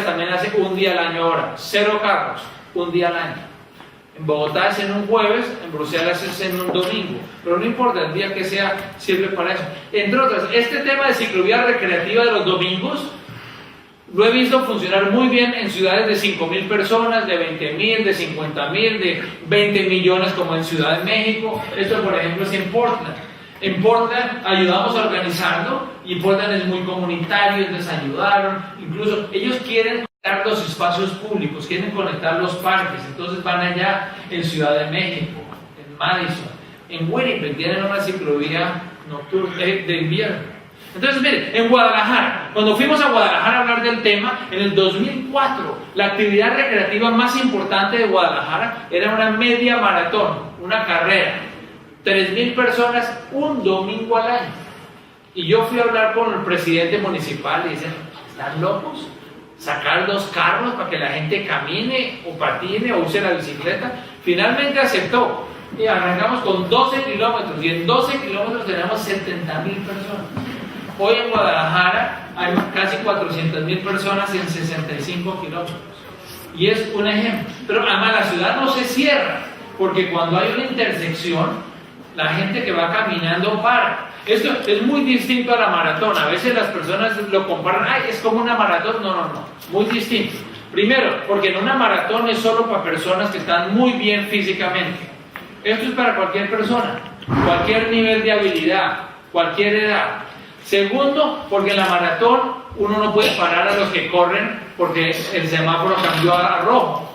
también hace un día al año ahora, 0 carros, un día al año. En Bogotá es en un jueves, en Bruselas es en un domingo, pero no importa, el día que sea sirve para eso. Entre otras, este tema de ciclovía recreativa de los domingos lo he visto funcionar muy bien en ciudades de 5.000 personas, de 20.000, de 50.000, de 20 millones como en Ciudad de México. Esto, por ejemplo, es en Portland. En Portland ayudamos a organizarlo y Portland es muy comunitario, les ayudaron. Incluso ellos quieren conectar los espacios públicos, quieren conectar los parques. Entonces van allá en Ciudad de México, en Madison, en Winnipeg, tienen una ciclovía nocturna de invierno. Entonces, miren, en Guadalajara, cuando fuimos a Guadalajara a hablar del tema, en el 2004, la actividad recreativa más importante de Guadalajara era una media maratón, una carrera. 3.000 personas un domingo al año. Y yo fui a hablar con el presidente municipal y dicen, ¿están locos? ¿Sacar 2 carros para que la gente camine o patine o use la bicicleta? Finalmente aceptó. Y arrancamos con 12 kilómetros y en 12 kilómetros tenemos 70.000 personas. Hoy en Guadalajara hay casi 400.000 personas en 65 kilómetros. Y es un ejemplo. Pero además la ciudad no se cierra, porque cuando hay una intersección, la gente que va caminando para. Esto es muy distinto a la maratón. A veces las personas lo comparan, ay, es como una maratón. No. Muy distinto. Primero, porque en una maratón es solo para personas que están muy bien físicamente. Esto es para cualquier persona, cualquier nivel de habilidad, cualquier edad. Segundo, porque en la maratón uno no puede parar a los que corren porque el semáforo cambió a rojo.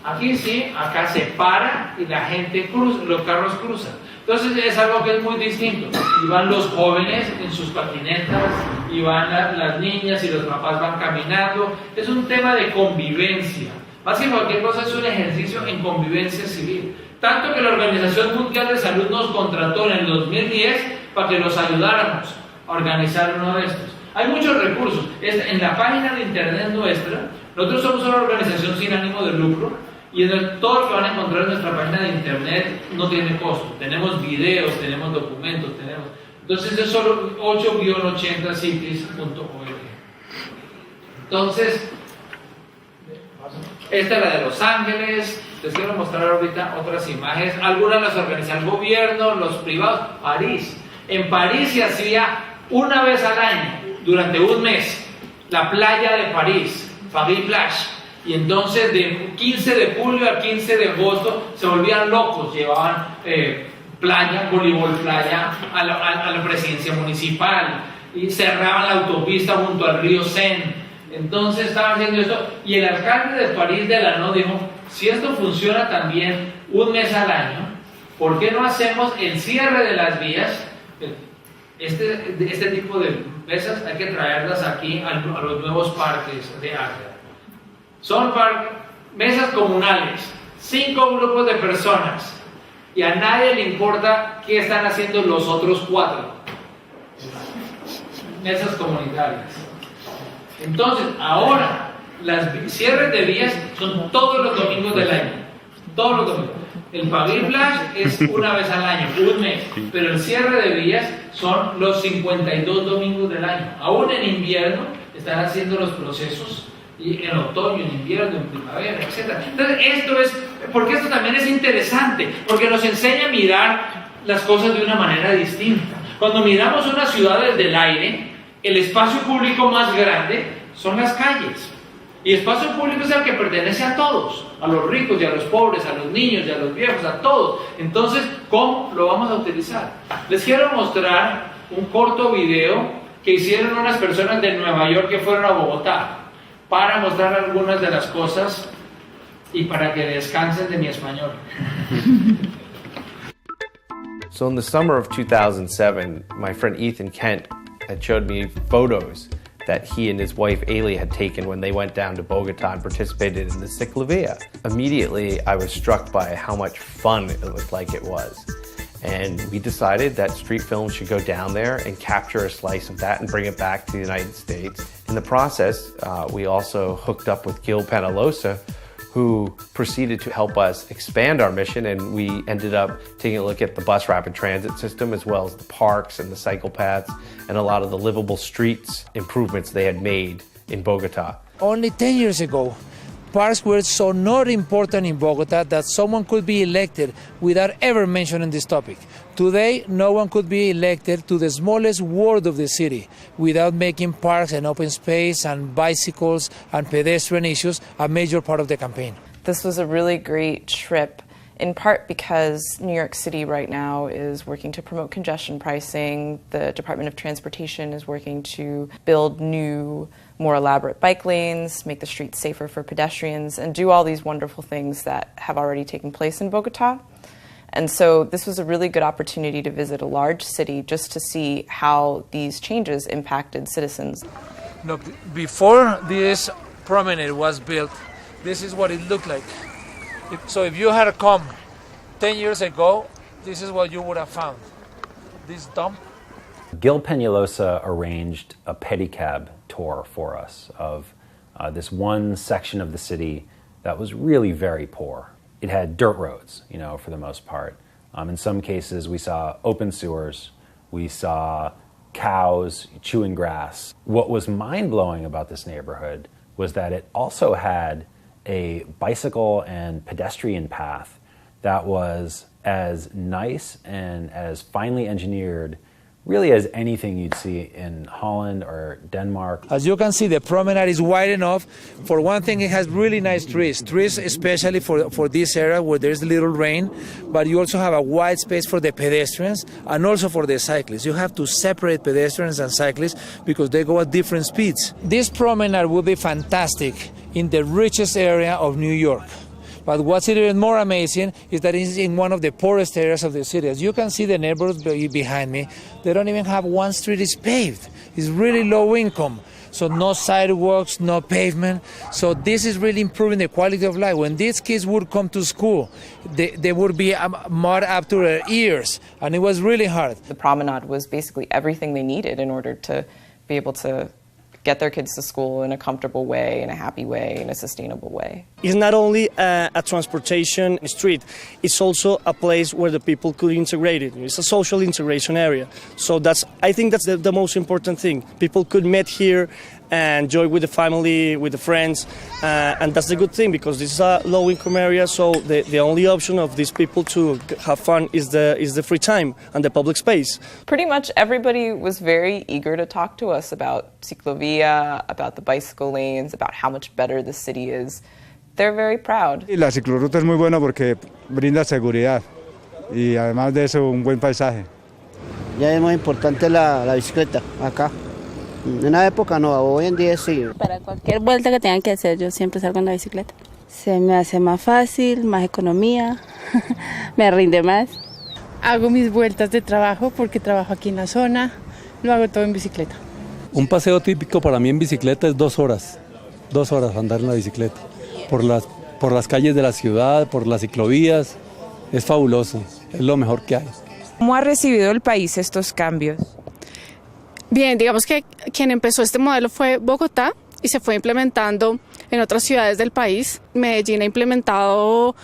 Aquí sí, acá se para y la gente cruza, los carros cruzan. Entonces es algo que es muy distinto. Y van los jóvenes en sus patinetas, y van las niñas y los papás van caminando. Es un tema de convivencia. Más que cualquier cosa es un ejercicio en convivencia civil. Tanto que la Organización Mundial de Salud nos contrató en el 2010 para que los ayudáramos a organizar uno de estos. Hay muchos recursos. En la página de internet nuestra, nosotros somos una organización sin ánimo de lucro y todo lo que van a encontrar en nuestra página de internet no tiene costo. Tenemos videos, tenemos documentos, entonces es solo 8-80cities.org. Entonces, esta es la de Los Ángeles. Les quiero mostrar ahorita otras imágenes. Algunas las organiza el gobierno, los privados. París. En París se hacía una vez al año, durante un mes, la playa de París, Paris Plage. Y entonces de 15 de julio al 15 de agosto se volvían locos, llevaban playa, voleibol playa a la presidencia municipal y cerraban la autopista junto al río Seine. Entonces estaban haciendo esto y el alcalde de París Delano dijo, si esto funciona también un mes al año, ¿por qué no hacemos el cierre de las vías? Este tipo de mesas hay que traerlas aquí a los nuevos parques de Agra. Son mesas comunales, 5 grupos de personas, y a nadie le importa qué están haciendo los otros 4. Mesas comunitarias. Entonces, ahora, las cierres de vías son todos los domingos del año. Todos los domingos. El Paris Plage es una vez al año, un mes, pero el cierre de vías son los 52 domingos del año. Aún en invierno están haciendo los procesos, y en otoño, en invierno, en primavera, etc. Entonces, porque esto también es interesante, porque nos enseña a mirar las cosas de una manera distinta. Cuando miramos una ciudad desde el aire, el espacio público más grande son las calles. Y espacio público es el que pertenece a todos, a los ricos y a los pobres, a los niños y a los viejos, a todos. Entonces, ¿cómo lo vamos a utilizar? Les quiero mostrar un corto video que hicieron unas personas de Nueva York que fueron a Bogotá para mostrar algunas de las cosas y para que descansen de mi español. So in the summer of 2007, my friend Ethan Kent had showed me photos that he and his wife Ailey had taken when they went down to Bogota and participated in the ciclovia. Immediately, I was struck by how much fun it looked like it was. And we decided that Street Film should go down there and capture a slice of that and bring it back to the United States In the process, we also hooked up with Gil Penalosa, who proceeded to help us expand our mission, and we ended up taking a look at the bus rapid transit system as well as the parks and the cycle paths and a lot of the livable streets improvements they had made in Bogota. Only 10 years ago, parks were so not important in Bogota that someone could be elected without ever mentioning this topic. Today, no one could be elected to the smallest ward of the city without making parks and open space and bicycles and pedestrian issues a major part of the campaign. This was a really great trip, in part because New York City right now is working to promote congestion pricing. The Department of Transportation is working to build new, more elaborate bike lanes, make the streets safer for pedestrians, and do all these wonderful things that have already taken place in Bogota. And so this was a really good opportunity to visit a large city just to see how these changes impacted citizens. Look, before this promenade was built, this is what it looked like. So if you had come 10 years ago, this is what you would have found. This dump. Gil Penalosa arranged a pedicab tour for us of this one section of the city that was really very poor. It had dirt roads, for the most part. In some cases, we saw open sewers. We saw cows chewing grass. What was mind-blowing about this neighborhood was that it also had a bicycle and pedestrian path that was as nice and as finely engineered really as anything you'd see in Holland or Denmark. As you can see, the promenade is wide enough. For one thing, it has really nice trees especially for this area where there's little rain, but you also have a wide space for the pedestrians and also for the cyclists. You have to separate pedestrians and cyclists because they go at different speeds. This promenade would be fantastic in the richest area of New York. But what's even more amazing is that it's in one of the poorest areas of the city. As you can see the neighborhoods behind me, they don't even have one street is paved. It's really low income. So no sidewalks, no pavement. So this is really improving the quality of life. When these kids would come to school, they would be mud up to their ears. And it was really hard. The promenade was basically everything they needed in order to be able to get their kids to school in a comfortable way, in a happy way, in a sustainable way. It's not only a transportation street, it's also a place where the people could integrate it. It's a social integration area. So I think that's the most important thing. People could meet here and enjoy with the family, with the friends, and that's the good thing because this is a low-income area, so the only option of these people to have fun is the free time and the public space. Pretty much everybody was very eager to talk to us about ciclovia, about the bicycle lanes, about how much better the city is. They're very proud. La ciclorruta es muy buena porque brinda seguridad y además de eso un buen paisaje. Ya es muy importante la bicicleta acá. En una época no, hoy en día sí. Para cualquier vuelta que tengan que hacer, yo siempre salgo en la bicicleta. Se me hace más fácil, más economía, me rinde más. Hago mis vueltas de trabajo porque trabajo aquí en la zona, lo hago todo en bicicleta. Un paseo típico para mí en bicicleta es 2 horas. 2 horas andar en la bicicleta. Por las calles de la ciudad, por las ciclovías. Es fabuloso, es lo mejor que hay. ¿Cómo ha recibido el país estos cambios? Bien, digamos que quien empezó este modelo fue Bogotá y se fue implementando en otras ciudades del país. Medellín ha implementado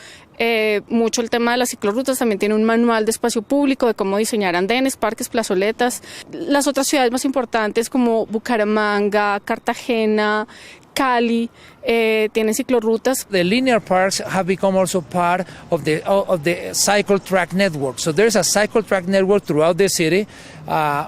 mucho el tema de las ciclorrutas, también tiene un manual de espacio público de cómo diseñar andenes, parques, plazoletas. Las otras ciudades más importantes como Bucaramanga, Cartagena, Cali, tienen ciclorrutas. The linear parks have become also part of the cycle track network. So there's a cycle track network throughout the city.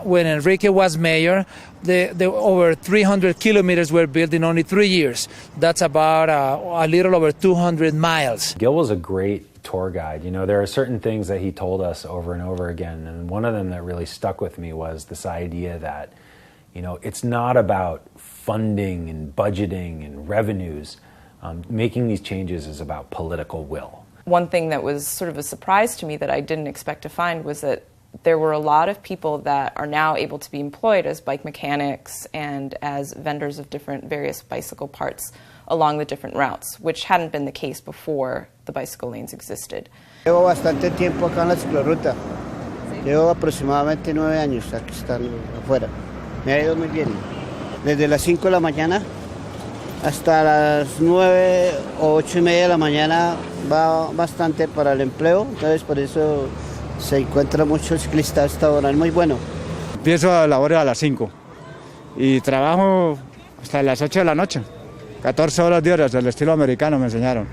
When Enrique was mayor, the over 300 kilometers were built in only 3 years. That's about a little over 200 miles. Gil was a great tour guide. There are certain things that he told us over and over again, and one of them that really stuck with me was this idea that, it's not about funding and budgeting and revenues. Making these changes is about political will. One thing that was sort of a surprise to me that I didn't expect to find was that there were a lot of people that are now able to be employed as bike mechanics and as vendors of various bicycle parts along the different routes, which hadn't been the case before the bicycle lanes existed. Llevo bastante tiempo acá en la ciclorruta. Llevo aproximadamente 9 años aquí están afuera. Me ha ido muy bien. desde las 5 de la mañana hasta las 9 o 8 y media de la mañana va bastante para el empleo, entonces por eso se encuentra mucho ciclista a esta hora, es muy bueno. Empiezo a laborar a las 5 y trabajo hasta las 8 de la noche, 14 horas diarias del estilo americano me enseñaron.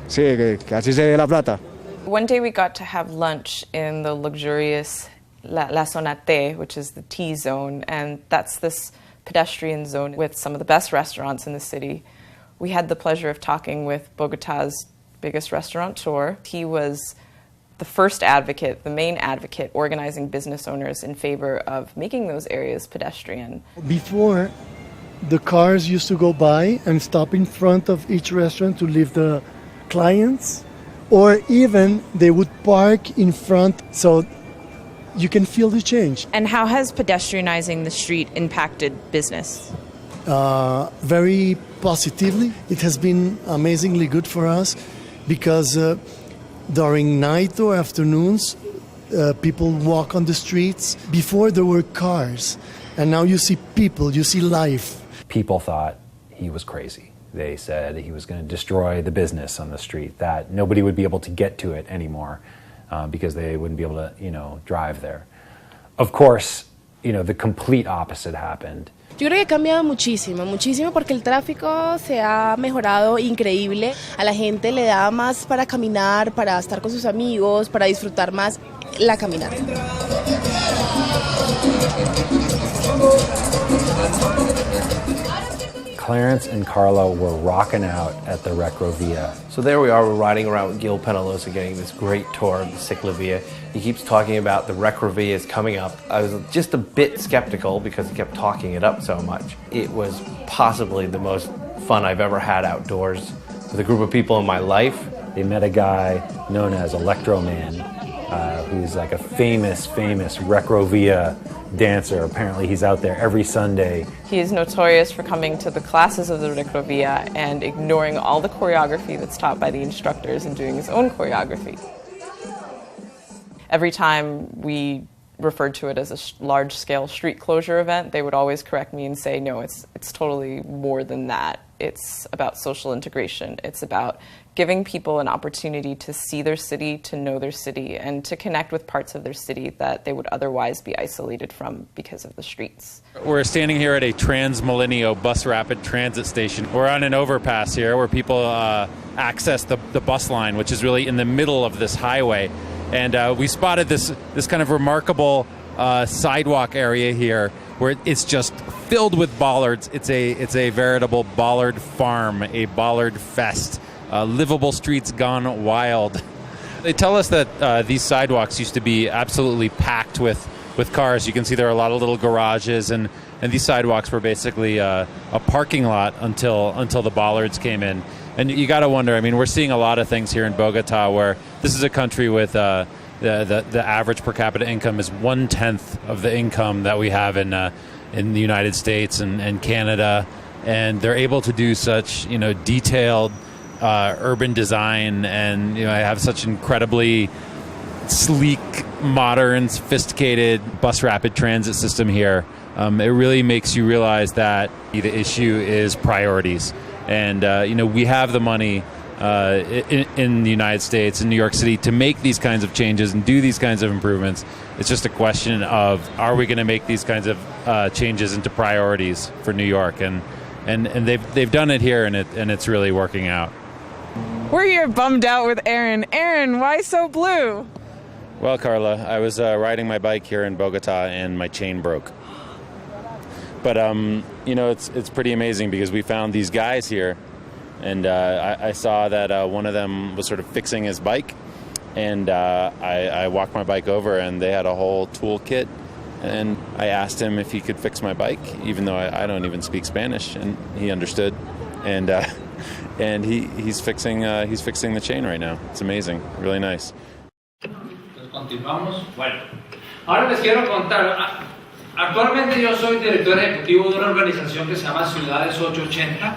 Sí, que así se ve la plata. One day we got to have lunch in the luxurious La Zona T, which is the T zone, and that's this pedestrian zone with some of the best restaurants in the city. We had the pleasure of talking with Bogotá's biggest restaurateur. He was the first advocate, the main advocate, organizing business owners in favor of making those areas pedestrian. Before, the cars used to go by and stop in front of each restaurant to leave the clients, or even they would park in front, so you can feel the change. And how has pedestrianizing the street impacted business? Very positively. It has been amazingly good for us because during night or afternoons, people walk on the streets. Before there were cars, and now you see people, you see life. People thought he was crazy. They said he was going to destroy the business on the street, that nobody would be able to get to it anymore. Because they wouldn't be able to, drive there. Of course, the complete opposite happened. Yo creo que ha cambiado muchísimo, muchísimo porque el tráfico se ha mejorado increíble. A la gente le da más para caminar, para estar con sus amigos, para disfrutar más la caminata. Clarence and Carlo were rocking out at the Recrovia. So there we are, we're riding around with Gil Penalosa getting this great tour of the Ciclovia. He keeps talking about the Recrovia is coming up. I was just a bit skeptical because he kept talking it up so much. It was possibly the most fun I've ever had outdoors with a group of people in my life. They met a guy known as Electroman, who's like a famous Recrovia dancer. Apparently he's out there every Sunday. He is notorious for coming to the classes of the Recrovia and ignoring all the choreography that's taught by the instructors and doing his own choreography. Every time we referred to it as a large-scale street closure event, they would always correct me and say, no, it's totally more than that. It's about social integration. It's about giving people an opportunity to see their city, to know their city, and to connect with parts of their city that they would otherwise be isolated from because of the streets. We're standing here at a Transmilenio bus rapid transit station. We're on an overpass here where people access the bus line, which is really in the middle of this highway. And we spotted this kind of remarkable sidewalk area here where it's just filled with bollards. It's a veritable bollard farm, a bollard fest. Livable streets gone wild. They tell us that these sidewalks used to be absolutely packed with cars. You can see there are a lot of little garages, and these sidewalks were basically a parking lot until the bollards came in. And you got to wonder, I mean, we're seeing a lot of things here in Bogota where this is a country with the average per capita income is 1/10 of the income that we have in the United States and Canada. And they're able to do such, detailed urban design, and I have such incredibly sleek, modern, sophisticated bus rapid transit system here. It really makes you realize that the issue is priorities, and we have the money in the United States, in New York City, to make these kinds of changes and do these kinds of improvements. It's just a question of, are we going to make these kinds of changes into priorities for New York, and they've done it here, and it's really working out. We're here bummed out with Aaron. Aaron, why so blue? Well, Carla, I was riding my bike here in Bogota and my chain broke. But, it's pretty amazing because we found these guys here, and I saw that one of them was sort of fixing his bike, and I walked my bike over, and they had a whole toolkit, and I asked him if he could fix my bike, even though I don't even speak Spanish, and he understood, and he's fixing the chain right now. It's amazing, really nice. Continuamos. Bueno, ahora les quiero contar. Actualmente yo soy director ejecutivo de una organización que se llama Ciudades 880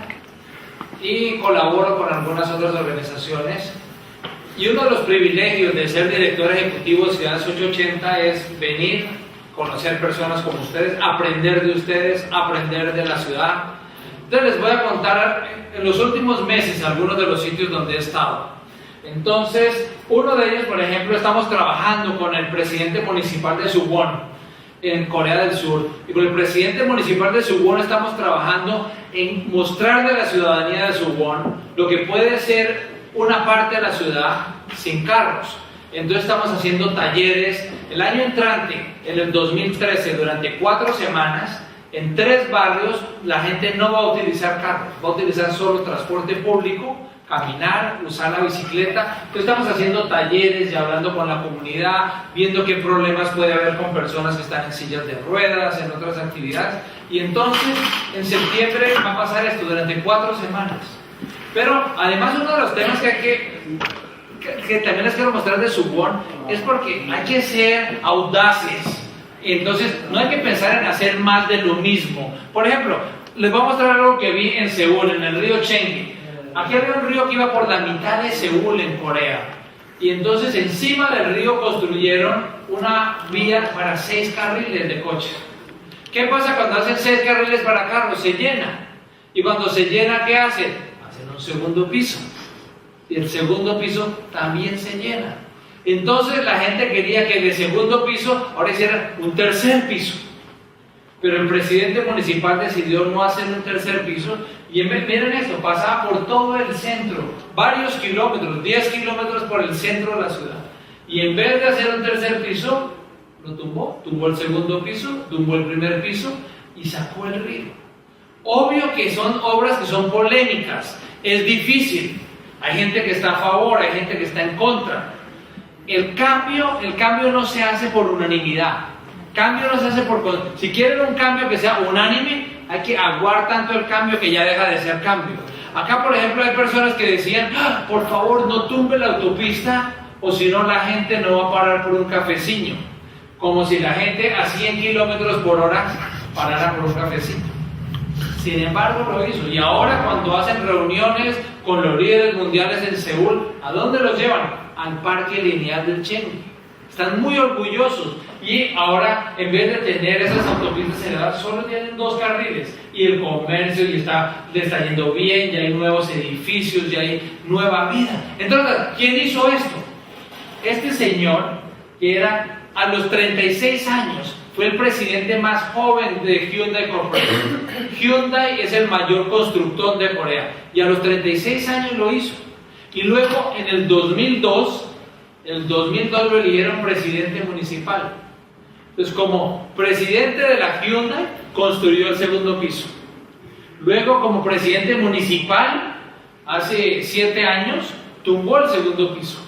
y colaboro con algunas otras organizaciones. Y uno de los privilegios de ser director ejecutivo de Ciudades 880 es venir conocer personas como ustedes, aprender de ustedes, aprender de la ciudad. Entonces les voy a contar en los últimos meses algunos de los sitios donde he estado. Entonces, uno de ellos, por ejemplo, estamos trabajando con el presidente municipal de Suwon, en Corea del Sur. Y con el presidente municipal de Suwon estamos trabajando en mostrarle a la ciudadanía de Suwon lo que puede ser una parte de la ciudad sin carros. Entonces estamos haciendo talleres. El año entrante, en el 2013, durante 4 semanas, en 3 barrios, la gente no va a utilizar carros, va a utilizar solo transporte público, caminar, usar la bicicleta. Entonces estamos haciendo talleres y hablando con la comunidad, viendo qué problemas puede haber con personas que están en sillas de ruedas, en otras actividades. Y entonces, en septiembre va a pasar esto durante 4 semanas. Pero además uno de los temas que también les quiero mostrar de Suwon es porque hay que ser audaces. Entonces no hay que pensar en hacer más de lo mismo. Por ejemplo, les voy a mostrar algo que vi en Seúl, en el río Chengge. Aquí había un río que iba por la mitad de Seúl, en Corea. Y entonces encima del río construyeron una vía para 6 carriles de coches. ¿Qué pasa cuando hacen 6 carriles para carros? Se llena. Y cuando se llena, ¿qué hacen? Hacen un segundo piso. Y el segundo piso también se llena. Entonces la gente quería que el segundo piso ahora hiciera un tercer piso. Pero el presidente municipal decidió no hacer un tercer piso. Y miren esto, pasaba por todo el centro, varios kilómetros, 10 kilómetros por el centro de la ciudad. Y en vez de hacer un tercer piso, lo tumbó el segundo piso, tumbó el primer piso y sacó el río. Obvio que son obras que son polémicas, es difícil. Hay gente que está a favor, hay gente que está en contra. El cambio no se hace por unanimidad. Cambio no se hace si quieren un cambio que sea unánime, hay que aguar tanto el cambio que ya deja de ser cambio. Acá, por ejemplo, hay personas que decían, por favor, no tumbe la autopista, o si no la gente no va a parar por un cafecillo. Como si la gente a 100 kilómetros por hora parara por un cafecillo. Sin embargo, lo hizo. Y ahora, cuando hacen reuniones con los líderes mundiales en Seúl, ¿a dónde los llevan? Al parque lineal del Chengde. Están muy orgullosos. Y ahora, en vez de tener esas autopistas elevadas, solo tienen 2 carriles. Y el comercio le está yendo bien, ya hay nuevos edificios, ya hay nueva vida. Entonces, ¿quién hizo esto? Este señor, que era a los 36 años, fue el presidente más joven de Hyundai Corporation. Hyundai es el mayor constructor de Corea. Y a los 36 años lo hizo. Y luego, en el 2002 lo eligieron presidente municipal. Entonces, como presidente de la Hyundai, construyó el segundo piso. Luego, como presidente municipal, hace 7 años, tumbó el segundo piso.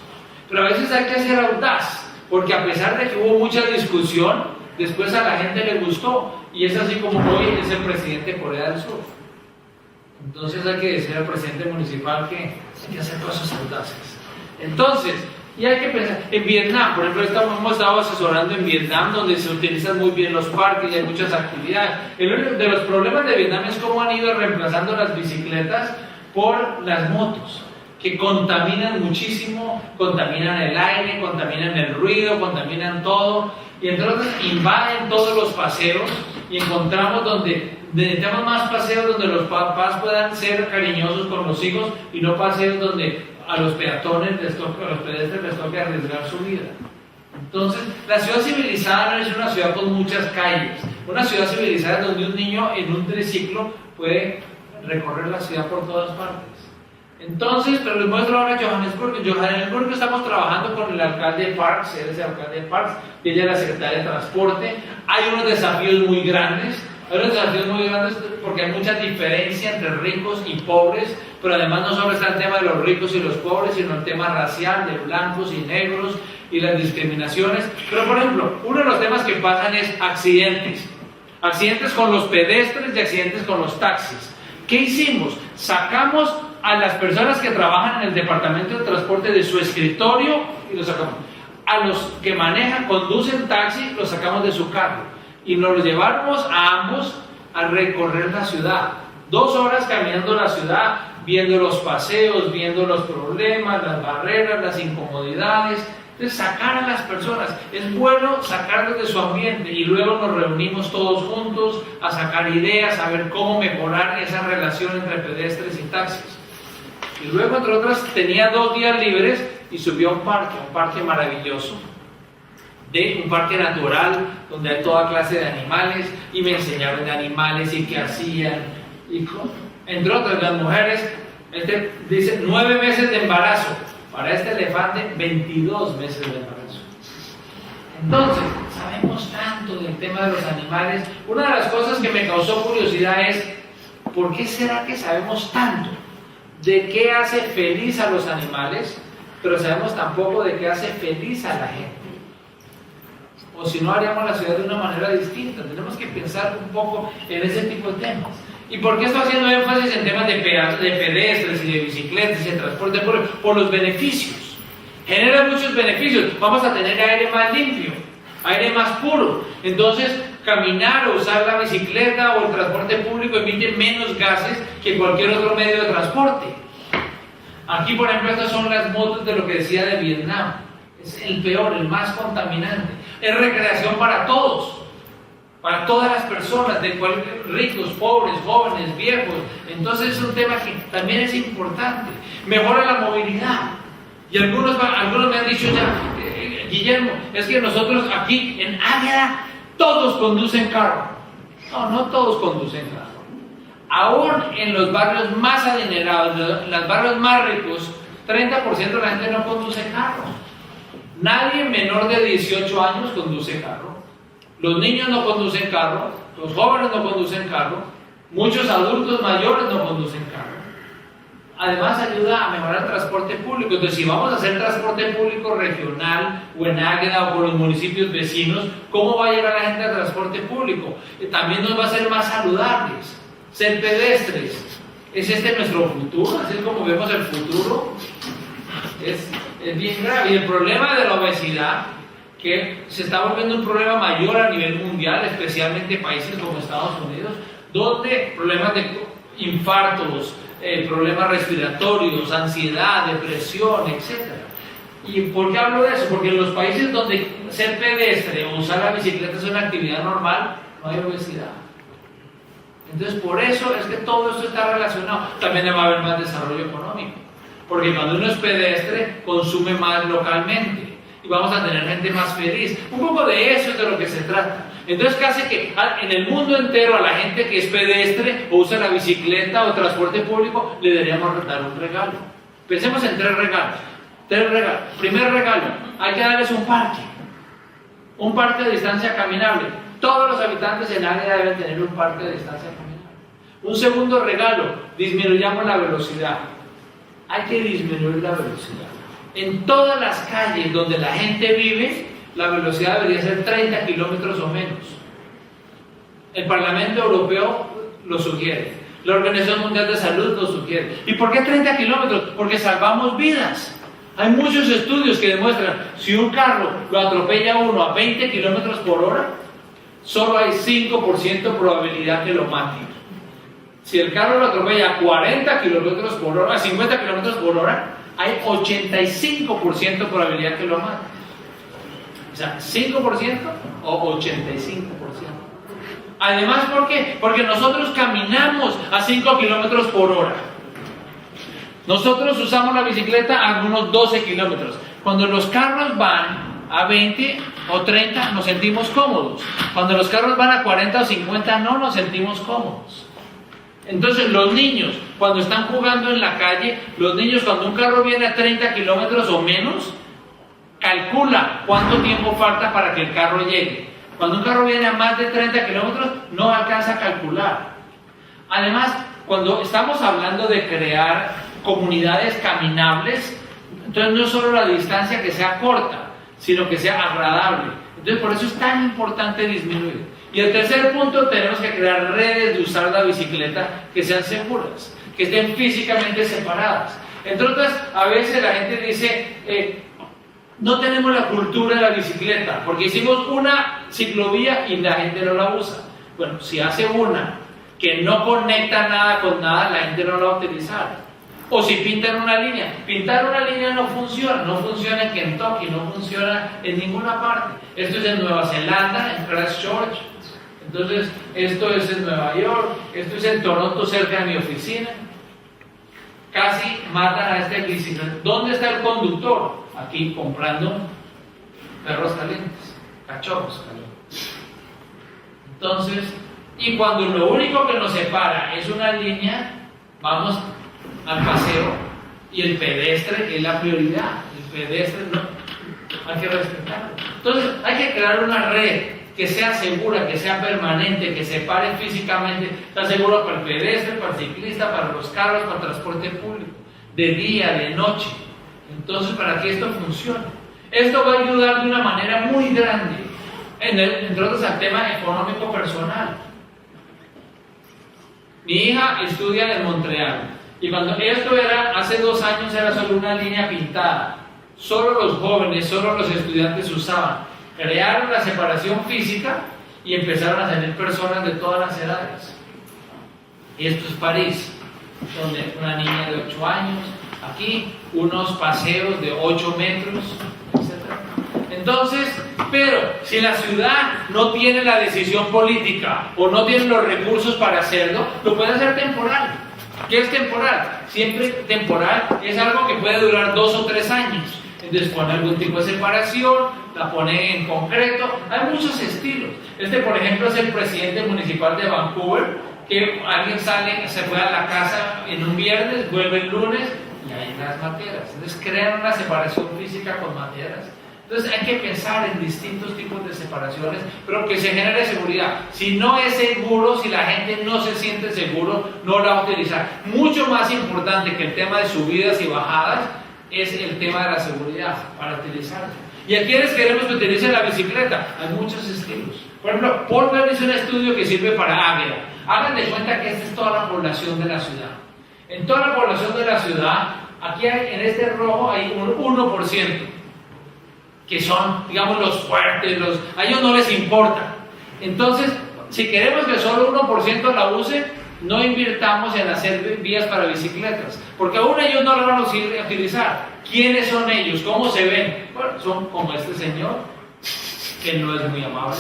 Pero a veces hay que ser audaz, porque a pesar de que hubo mucha discusión, después a la gente le gustó. Y es así como hoy es el presidente de Corea del Sur. Entonces hay que decir al presidente municipal que hay que hacer cosas audaces. Entonces, y hay que pensar, en Vietnam, por ejemplo, hemos estado asesorando en Vietnam, donde se utilizan muy bien los parques y hay muchas actividades. Uno de los problemas de Vietnam es cómo han ido reemplazando las bicicletas por las motos, que contaminan muchísimo, contaminan el aire, contaminan el ruido, contaminan todo, y entonces invaden todos los paseos, y encontramos donde necesitamos más paseos donde los papás puedan ser cariñosos con los hijos, y no paseos donde a los peatones, a los pedestres les toca arriesgar su vida. Entonces, la ciudad civilizada no es una ciudad con muchas calles. Una ciudad civilizada es donde un niño en un triciclo puede recorrer la ciudad por todas partes. Entonces, pero les muestro ahora Johannesburg. En Johannesburg estamos trabajando con el alcalde Parks, él es el alcalde Parks, y ella es la secretaria de Transporte. Hay unos desafíos muy grandes. Porque hay mucha diferencia entre ricos y pobres, pero además no solo está el tema de los ricos y los pobres, sino el tema racial de blancos y negros y las discriminaciones. Pero por ejemplo, uno de los temas que pasan es accidentes. Accidentes con los pedestres y accidentes con los taxis. ¿Qué hicimos? Sacamos a las personas que trabajan en el departamento de transporte de su escritorio y los sacamos. A los que conducen taxi, los sacamos de su carro. Y nos llevamos a ambos a recorrer la ciudad. 2 horas caminando la ciudad, viendo los paseos, viendo los problemas, las barreras, las incomodidades. Entonces, sacar a las personas, es bueno sacarlos de su ambiente y luego nos reunimos todos juntos a sacar ideas, a ver cómo mejorar esa relación entre pedestres y taxis. Y luego, entre otras, tenía 2 días libres y subió a un parque maravilloso, un parque natural donde hay toda clase de animales, y me enseñaron de animales y qué hacían, y entre otras las mujeres, dice 9 meses de embarazo. Para este elefante, 22 meses de embarazo. Entonces, sabemos tanto del tema de los animales. Una de las cosas que me causó curiosidad es, ¿por qué será que sabemos tanto de qué hace feliz a los animales, pero sabemos tampoco de qué hace feliz a la gente? O si no, haríamos la ciudad de una manera distinta. Tenemos que pensar un poco en ese tipo de temas. ¿Y por qué estoy haciendo énfasis en temas de pedestres y de bicicletas y de transporte público? Por los beneficios. Genera muchos beneficios. Vamos a tener aire más limpio, aire más puro. Entonces, caminar o usar la bicicleta o el transporte público emite menos gases que cualquier otro medio de transporte. Aquí, por ejemplo, estas son las motos de lo que decía de Vietnam. Es el peor, el más contaminante. Es recreación para todos. Para todas las personas, ricos, pobres, jóvenes, viejos. Entonces es un tema que también es importante. Mejora la movilidad. Y algunos me han dicho ya, Guillermo, es que nosotros aquí en Águeda todos conducen carro. No todos conducen carro. Aún en los barrios más adinerados, en los barrios más ricos, 30% de la gente no conduce carro. Nadie menor de 18 años conduce carro. Los niños no conducen carro, los jóvenes no conducen carro, muchos adultos mayores no conducen carro. Además ayuda a mejorar el transporte público. Entonces, si vamos a hacer transporte público regional o en Águeda o por los municipios vecinos, ¿cómo va a llegar la gente al transporte público? También nos va a hacer más saludables, ser pedestres. ¿Es este nuestro futuro? Así es como vemos el futuro. Es bien grave. Y el problema de la obesidad, que se está volviendo un problema mayor a nivel mundial, especialmente en países como Estados Unidos, donde problemas de infartos, problemas respiratorios, ansiedad, depresión, etc. ¿Y por qué hablo de eso? Porque en los países donde ser pedestre o usar la bicicleta es una actividad normal, no hay obesidad. Entonces, por eso es que todo esto está relacionado. También va a haber más desarrollo económico, porque cuando uno es pedestre, consume más localmente. Y vamos a tener gente más feliz. Un poco de eso es de lo que se trata. Entonces, casi que en el mundo entero a la gente que es pedestre o usa la bicicleta o transporte público le deberíamos dar un regalo. Pensemos en 3 regalos. 3 regalos. Primer regalo, hay que darles un parque de distancia caminable. Todos los habitantes en área deben tener un parque de distancia caminable. Un segundo regalo, disminuyamos la velocidad. Hay que disminuir la velocidad. En todas las calles donde la gente vive, la velocidad debería ser 30 kilómetros o menos. El Parlamento Europeo lo sugiere. La Organización Mundial de Salud lo sugiere. ¿Y por qué 30 kilómetros? Porque salvamos vidas. Hay muchos estudios que demuestran, si un carro lo atropella uno a 20 kilómetros por hora, solo hay 5% de probabilidad que lo mate. Si el carro lo atropella a 40 kilómetros por hora, a 50 kilómetros por hora, hay 85% de probabilidad que lo mate. O sea, 5% o 85%. Además, ¿por qué? Porque nosotros caminamos a 5 kilómetros por hora. Nosotros usamos la bicicleta a unos 12 kilómetros. Cuando los carros van a 20 o 30, nos sentimos cómodos. Cuando los carros van a 40 o 50, no nos sentimos cómodos. Entonces, los niños, cuando están jugando en la calle, los niños, cuando un carro viene a 30 kilómetros o menos, calcula cuánto tiempo falta para que el carro llegue. Cuando un carro viene a más de 30 kilómetros, no alcanza a calcular. Además, cuando estamos hablando de crear comunidades caminables, entonces no es solo la distancia que sea corta, sino que sea agradable. Entonces, por eso es tan importante disminuir. Y el tercer punto, tenemos que crear redes de usar la bicicleta que sean seguras, que estén físicamente separadas. Entre otras, a veces la gente dice, no tenemos la cultura de la bicicleta, porque hicimos una ciclovía y la gente no la usa. Bueno, si hace una que no conecta nada con nada, la gente no la va a utilizar. O si pintan una línea. Pintar una línea no funciona en Kentucky, no funciona en ninguna parte. Esto es en Nueva Zelanda, en Christchurch. Entonces, esto es en Nueva York, esto es en Toronto, cerca de mi oficina. Casi matan a este bicicleta. ¿Dónde está el conductor? Aquí comprando perros calientes, cachorros calientes. Entonces, y cuando lo único que nos separa es una línea, vamos al paseo y el pedestre es la prioridad. El pedestre no, hay que respetarlo. Entonces, hay que crear una red que sea segura, que sea permanente, que separe físicamente, está seguro para el pedestre, para el ciclista, para los carros, para el transporte público, de día, de noche. Entonces, para que esto funcione. Esto va a ayudar de una manera muy grande, entre otros, al tema económico personal. Mi hija estudia en Montreal, y cuando esto era, hace 2 años, era solo una línea pintada. Solo los jóvenes, solo los estudiantes usaban. Crearon la separación física y empezaron a salir personas de todas las edades. Y esto es París, donde una niña de 8 años, aquí unos paseos de 8 metros, etc. Entonces, pero si la ciudad no tiene la decisión política o no tiene los recursos para hacerlo, lo puede hacer temporal. ¿Qué es temporal? Siempre temporal es algo que puede durar 2 o 3 años. Entonces pone algún tipo de separación, la pone en concreto. Hay muchos estilos. Por ejemplo, es el presidente municipal de Vancouver, que alguien sale, se fue a la casa en un viernes, vuelve el lunes y hay unas materas. Entonces crean una separación física con materas. Entonces hay que pensar en distintos tipos de separaciones, pero que se genere seguridad. Si no es seguro, si la gente no se siente seguro, no la va a utilizar. Mucho más importante que el tema de subidas y bajadas es el tema de la seguridad para utilizarla. ¿Y a quiénes queremos que utilicen la bicicleta? Hay muchos estilos. Por ejemplo, Portland hizo un estudio que sirve para Águeda. Hagan de cuenta que esta es toda la población de la ciudad. En toda la población de la ciudad, aquí en este rojo hay un 1%, que son, digamos, los fuertes, a ellos no les importa. Entonces, si queremos que solo 1% la use, no invirtamos en hacer vías para bicicletas, porque aún ellos no lo van a utilizar. ¿Quiénes son ellos? ¿Cómo se ven? Bueno, son como este señor, que no es muy amable,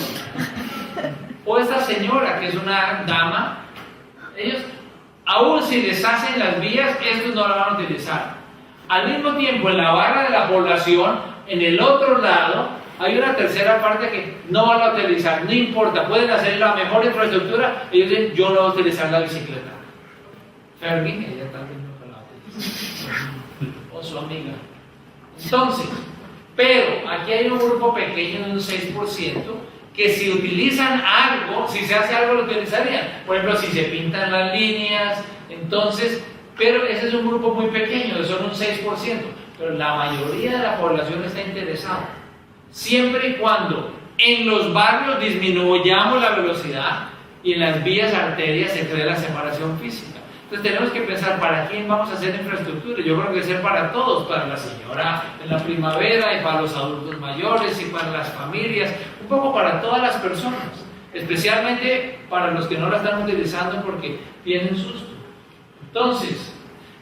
o esta señora, que es una dama. Ellos, aún si les hacen las vías, estos no la van a utilizar. Al mismo tiempo, en la barra de la población, en el otro lado, hay una tercera parte que no van a utilizar, no importa, pueden hacer la mejor infraestructura, ellos dicen, yo no voy a utilizar la bicicleta. Fermín, ella también no la utiliza, o su amiga. Entonces, pero aquí hay un grupo pequeño de un 6%, que si utilizan algo, si se hace algo lo utilizarían. Por ejemplo, si se pintan las líneas, entonces, pero ese es un grupo muy pequeño, son un 6%, pero la mayoría de la población está interesada. Siempre y cuando en los barrios disminuyamos la velocidad y en las vías arterias se cree la separación física. Entonces tenemos que pensar para quién vamos a hacer infraestructura. Yo creo que debe ser para todos, para la señora en la primavera y para los adultos mayores y para las familias, un poco para todas las personas, especialmente para los que no la están utilizando porque tienen susto. Entonces,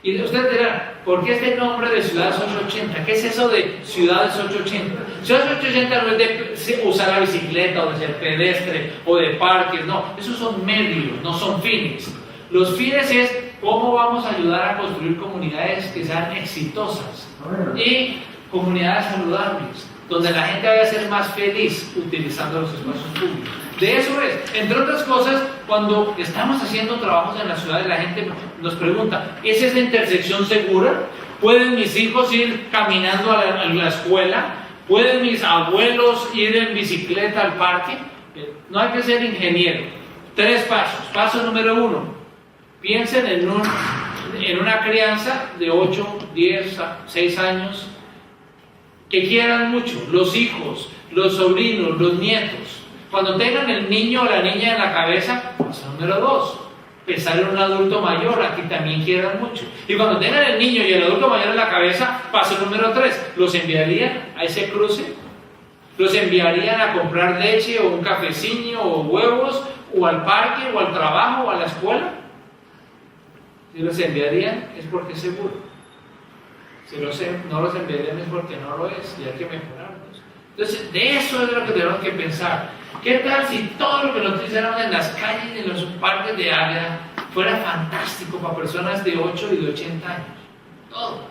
y usted dirá, ¿por qué este nombre de Ciudades 880? ¿Qué es eso de Ciudades 880? Ciudades 880 no es de usar la bicicleta o de ser pedestre o de parques, no, esos son medios, no son fines. Los fines es cómo vamos a ayudar a construir comunidades que sean exitosas y comunidades saludables, donde la gente vaya a ser más feliz utilizando los espacios públicos. De eso es, entre otras cosas, cuando estamos haciendo trabajos en la ciudad, la gente nos pregunta, ¿es esa intersección segura? ¿Pueden mis hijos ir caminando a la escuela? ¿Pueden mis abuelos ir en bicicleta al parque? No hay que ser ingeniero. 3 pasos. Paso número 1. Piensen en una crianza de 8, 10, 6 años que quieran mucho, los hijos, los sobrinos, los nietos. Cuando tengan el niño o la niña en la cabeza, paso número 2, pensar en un adulto mayor a quien también quieran mucho. Y cuando tengan el niño y el adulto mayor en la cabeza, paso número 3, ¿los enviarían a ese cruce? ¿Los enviarían a comprar leche o un cafecillo o huevos o al parque o al trabajo o a la escuela? Si los enviarían es porque es seguro. Si no los enviarían es porque no lo es y hay que mejorarlos. Entonces, de eso es lo que tenemos que pensar. ¿Qué tal si todo lo que nosotros hiciéramos en las calles y en los parques de Águeda fuera fantástico para personas de 8 y de 80 años? Todo.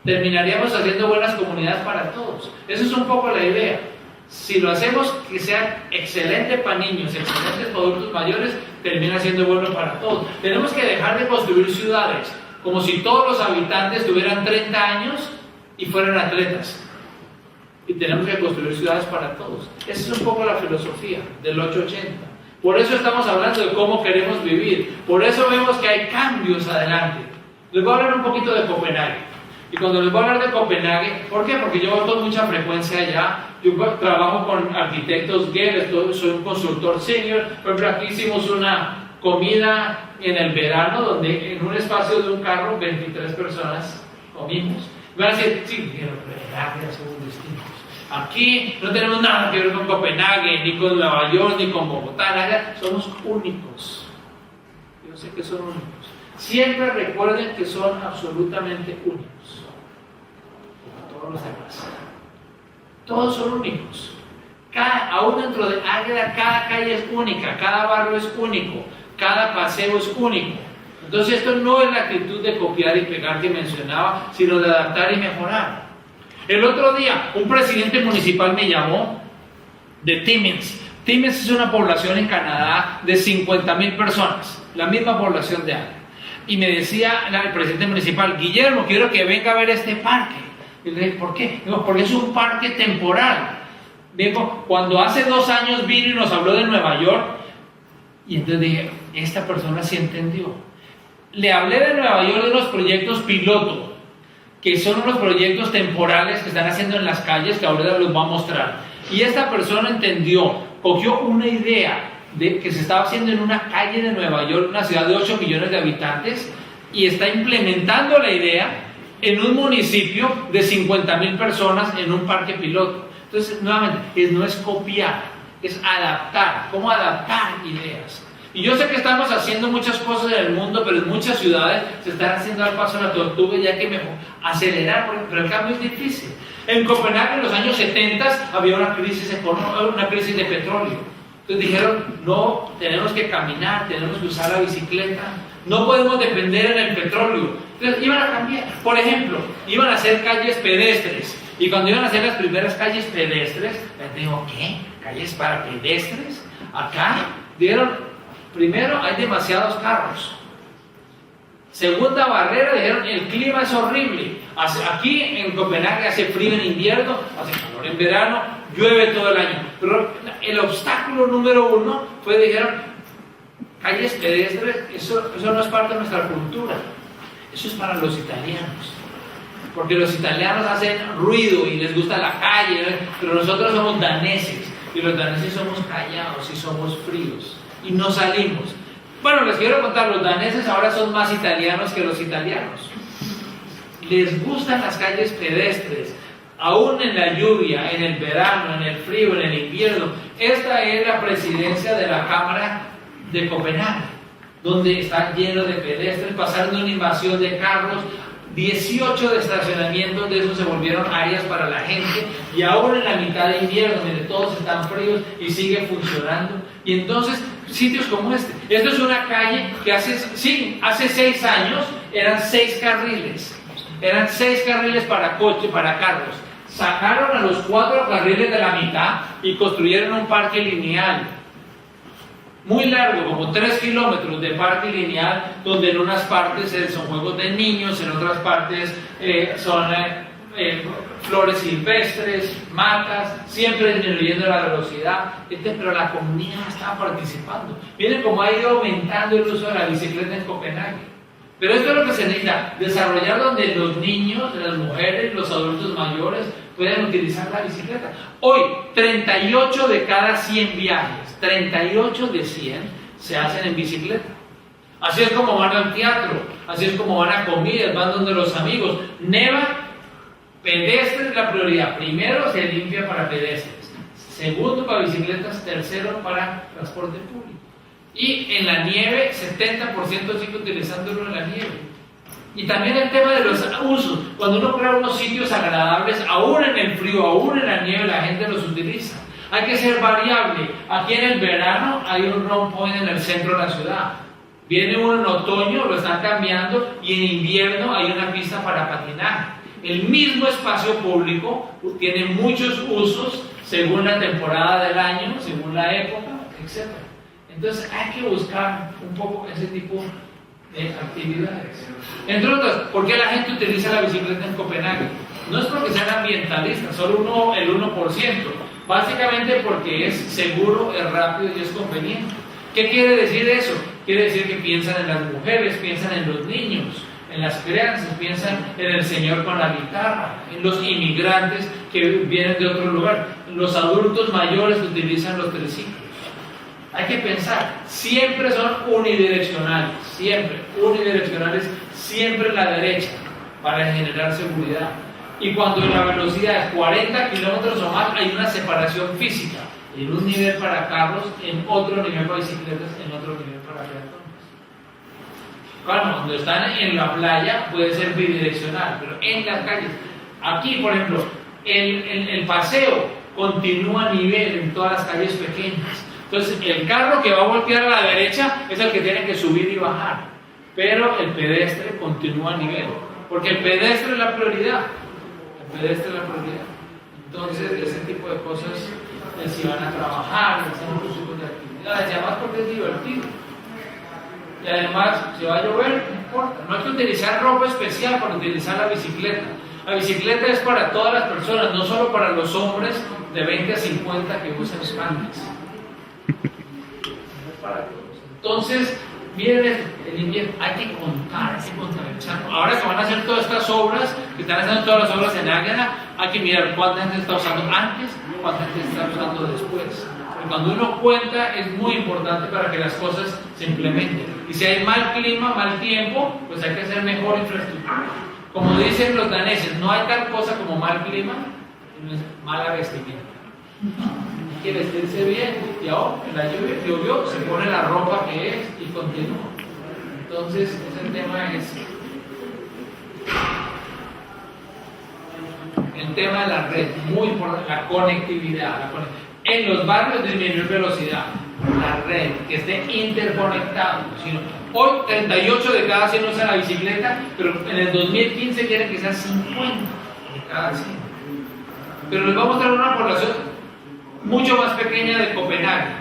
Terminaríamos haciendo buenas comunidades para todos. Esa es un poco la idea. Si lo hacemos que sea excelente para niños, excelente para adultos mayores, termina siendo bueno para todos. Tenemos que dejar de construir ciudades como si todos los habitantes tuvieran 30 años y fueran atletas. Y tenemos que construir ciudades para todos. Esa es un poco la filosofía del 880. Por eso estamos hablando de cómo queremos vivir. Por eso vemos que hay cambios adelante. Les voy a hablar un poquito de Copenhague. Y cuando les voy a hablar de Copenhague, ¿por qué? Porque yo voy con mucha frecuencia allá. Yo trabajo con arquitectos gays, soy un consultor senior. Por ejemplo, aquí hicimos una comida en el verano donde en un espacio de un carro 23 personas comimos. Me van a decir, sí, pero Copenhague somos distintos. Aquí no tenemos nada que ver con Copenhague, ni con Nueva York, ni con Bogotá, nada. Somos únicos. Yo sé que son únicos. Siempre recuerden que son absolutamente únicos. Como todos los demás. Todos son únicos. Aún dentro de Águeda, cada calle es única, cada barrio es único, cada paseo es único. Entonces esto no es la actitud de copiar y pegar que mencionaba, sino de adaptar y mejorar. El otro día, un presidente municipal me llamó de Timmins. Timmins es una población en Canadá de 50,000 personas, la misma población de Águeda. Y me decía el presidente municipal, Guillermo, quiero que venga a ver este parque. Y le dije, ¿por qué? Digo, porque es un parque temporal. Digo, cuando hace 2 años vino y nos habló de Nueva York, y entonces dije, esta persona sí entendió. Le hablé de Nueva York de los proyectos piloto, que son unos proyectos temporales que están haciendo en las calles, que ahora los va a mostrar. Y esta persona entendió, cogió una idea que se estaba haciendo en una calle de Nueva York, una ciudad de 8 millones de habitantes, y está implementando la idea en un municipio de 50,000 personas en un parque piloto. Entonces, nuevamente, no es copiar, es adaptar. ¿Cómo adaptar ideas? Y yo sé que estamos haciendo muchas cosas en el mundo, pero en muchas ciudades se están haciendo al paso de la tortuga y hay que acelerar, pero el cambio es difícil. En Copenhague en los años 70 había una crisis de petróleo. Entonces dijeron, no, tenemos que caminar, tenemos que usar la bicicleta, no podemos depender en el petróleo. Entonces iban a cambiar. Por ejemplo, iban a hacer calles pedestres. Y cuando iban a hacer las primeras calles pedestres, les digo, ¿qué? ¿Calles para pedestres? Acá dijeron, primero, hay demasiados carros. Segunda barrera, dijeron, el clima es horrible. Aquí en Copenhague hace frío en invierno, hace calor en verano, llueve todo el año. Pero el obstáculo número 1 fue, dijeron, calles pedestres, eso no es parte de nuestra cultura. Eso es para los italianos. Porque los italianos hacen ruido y les gusta la calle, pero nosotros somos daneses. Y los daneses somos callados y somos fríos. Y no salimos. Bueno, les quiero contar, los daneses ahora son más italianos que los italianos. Les gustan las calles pedestres, aún en la lluvia, en el verano, en el frío, en el invierno. Esta es la presidencia de la Cámara de Copenhague, donde está lleno de pedestres, pasando una invasión de carros. 18 de estacionamientos de esos se volvieron áreas para la gente, y ahora en la mitad de invierno, donde todos están fríos, y sigue funcionando. Y entonces, sitios como este. Esto es una calle que hace 6 años eran 6 carriles. Eran 6 carriles para coche, para carros. Sacaron a los 4 carriles de la mitad y construyeron un parque lineal. Muy largo, como 3 kilómetros de parque lineal, donde en unas partes son juegos de niños, en otras partes son flores silvestres, matas, siempre disminuyendo la velocidad, pero la comunidad estaba participando. Miren cómo ha ido aumentando el uso de la bicicleta en Copenhague. Pero esto es lo que se necesita, desarrollar donde los niños, las mujeres, los adultos mayores puedan utilizar la bicicleta. Hoy, 38 de cada 100 viajes, 38 de 100 se hacen en bicicleta. Así es como van al teatro, así es como van a comidas, van donde los amigos. Neva, pedestre es la prioridad. Primero se limpia para pedestres, segundo para bicicletas, tercero para transporte público. Y en la nieve, 70% sigue utilizándolo en la nieve. Y también el tema de los usos. Cuando uno crea unos sitios agradables, aún en el frío, aún en la nieve, la gente los utiliza. Hay que ser variable. Aquí en el verano hay un round point en el centro de la ciudad. Viene uno en otoño, lo están cambiando, y en invierno hay una pista para patinar. El mismo espacio público tiene muchos usos según la temporada del año, según la época, etc. Entonces hay que buscar un poco ese tipo de actividades. Entre otras, ¿por qué la gente utiliza la bicicleta en Copenhague? No es porque sean ambientalistas, solo el 1%. Básicamente porque es seguro, es rápido y es conveniente. ¿Qué quiere decir eso? Quiere decir que piensan en las mujeres, piensan en los niños, en las crianzas, piensan en el señor con la guitarra, en los inmigrantes que vienen de otro lugar. Los adultos mayores utilizan los triciclos. Hay que pensar, siempre son unidireccionales, siempre en la derecha, para generar seguridad. Y cuando la velocidad es 40 kilómetros o más, hay una separación física, en un nivel para carros, en otro nivel para bicicletas, en otro nivel para peatones. Claro, cuando están en la playa puede ser bidireccional, pero en las calles, aquí por ejemplo, el paseo continúa a nivel en todas las calles pequeñas. Entonces el carro que va a voltear a la derecha es el que tiene que subir y bajar, pero el pedestre continúa a nivel, porque el pedestre es la prioridad. Entonces, ese tipo de cosas, si van a trabajar, hacen otros tipos de actividades, y además porque es divertido. Y además, si va a llover, no importa. No hay que utilizar ropa especial para utilizar la bicicleta. La bicicleta es para todas las personas, no solo para los hombres de 20 a 50 que usan spandex. Para todos. Entonces, miren esto, el invierno, hay que contabilizar. Ahora que van a hacer todas estas obras, que están haciendo todas las obras en Águeda, hay que mirar cuánta gente está usando antes, cuánta gente está usando después. Porque cuando uno cuenta es muy importante para que las cosas se implementen. Y si hay mal clima, mal tiempo, pues hay que hacer mejor infraestructura. Como dicen los daneses, no hay tal cosa como mal clima, no es mala vestimenta. Hay que vestirse bien, y ahora en la lluvia llovió, se pone la ropa que es y continúa. Entonces, ese tema es el tema de la red, muy importante, la conectividad. En los barrios disminuir velocidad, la red, que esté interconectado. Hoy 38 de cada 100 usan la bicicleta, pero en el 2015 quieren que sea 50 de cada 100. Pero les voy a mostrar una población mucho más pequeña de Copenhague,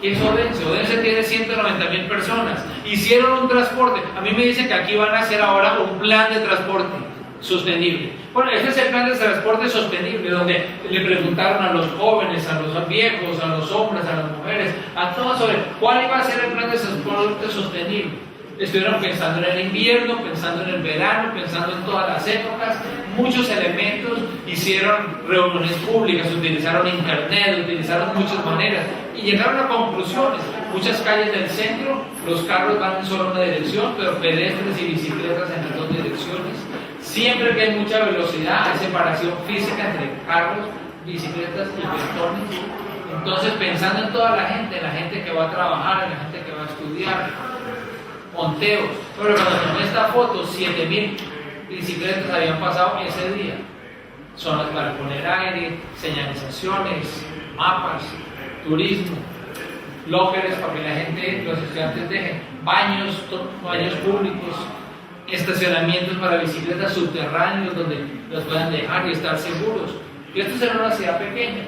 que es Odense. Odense tiene 190.000 personas. Hicieron un transporte. A mí me dicen que aquí van a hacer ahora un plan de transporte sostenible. Bueno, este es el plan de transporte sostenible, donde le preguntaron a los jóvenes, a los viejos, a los hombres, a las mujeres, a todos sobre cuál iba a ser el plan de transporte sostenible. Estuvieron pensando en el invierno, pensando en el verano, pensando en todas las épocas, muchos elementos, hicieron reuniones públicas, utilizaron internet, utilizaron muchas maneras y llegaron a conclusiones. Muchas calles del centro, los carros van en solo una dirección, pero pedestres y bicicletas en las dos direcciones. Siempre que hay mucha velocidad, hay separación física entre carros, bicicletas y peatones. Entonces, pensando en toda la gente que va a trabajar, en la gente que va a estudiar, conteos. Pero cuando tomé esta foto, 7.000 bicicletas habían pasado ese día. Zonas para poner aire, señalizaciones, mapas, turismo, lockers para que la gente, los estudiantes dejen, baños públicos, estacionamientos para bicicletas subterráneos donde los puedan dejar y estar seguros. Y esto es en una ciudad pequeña.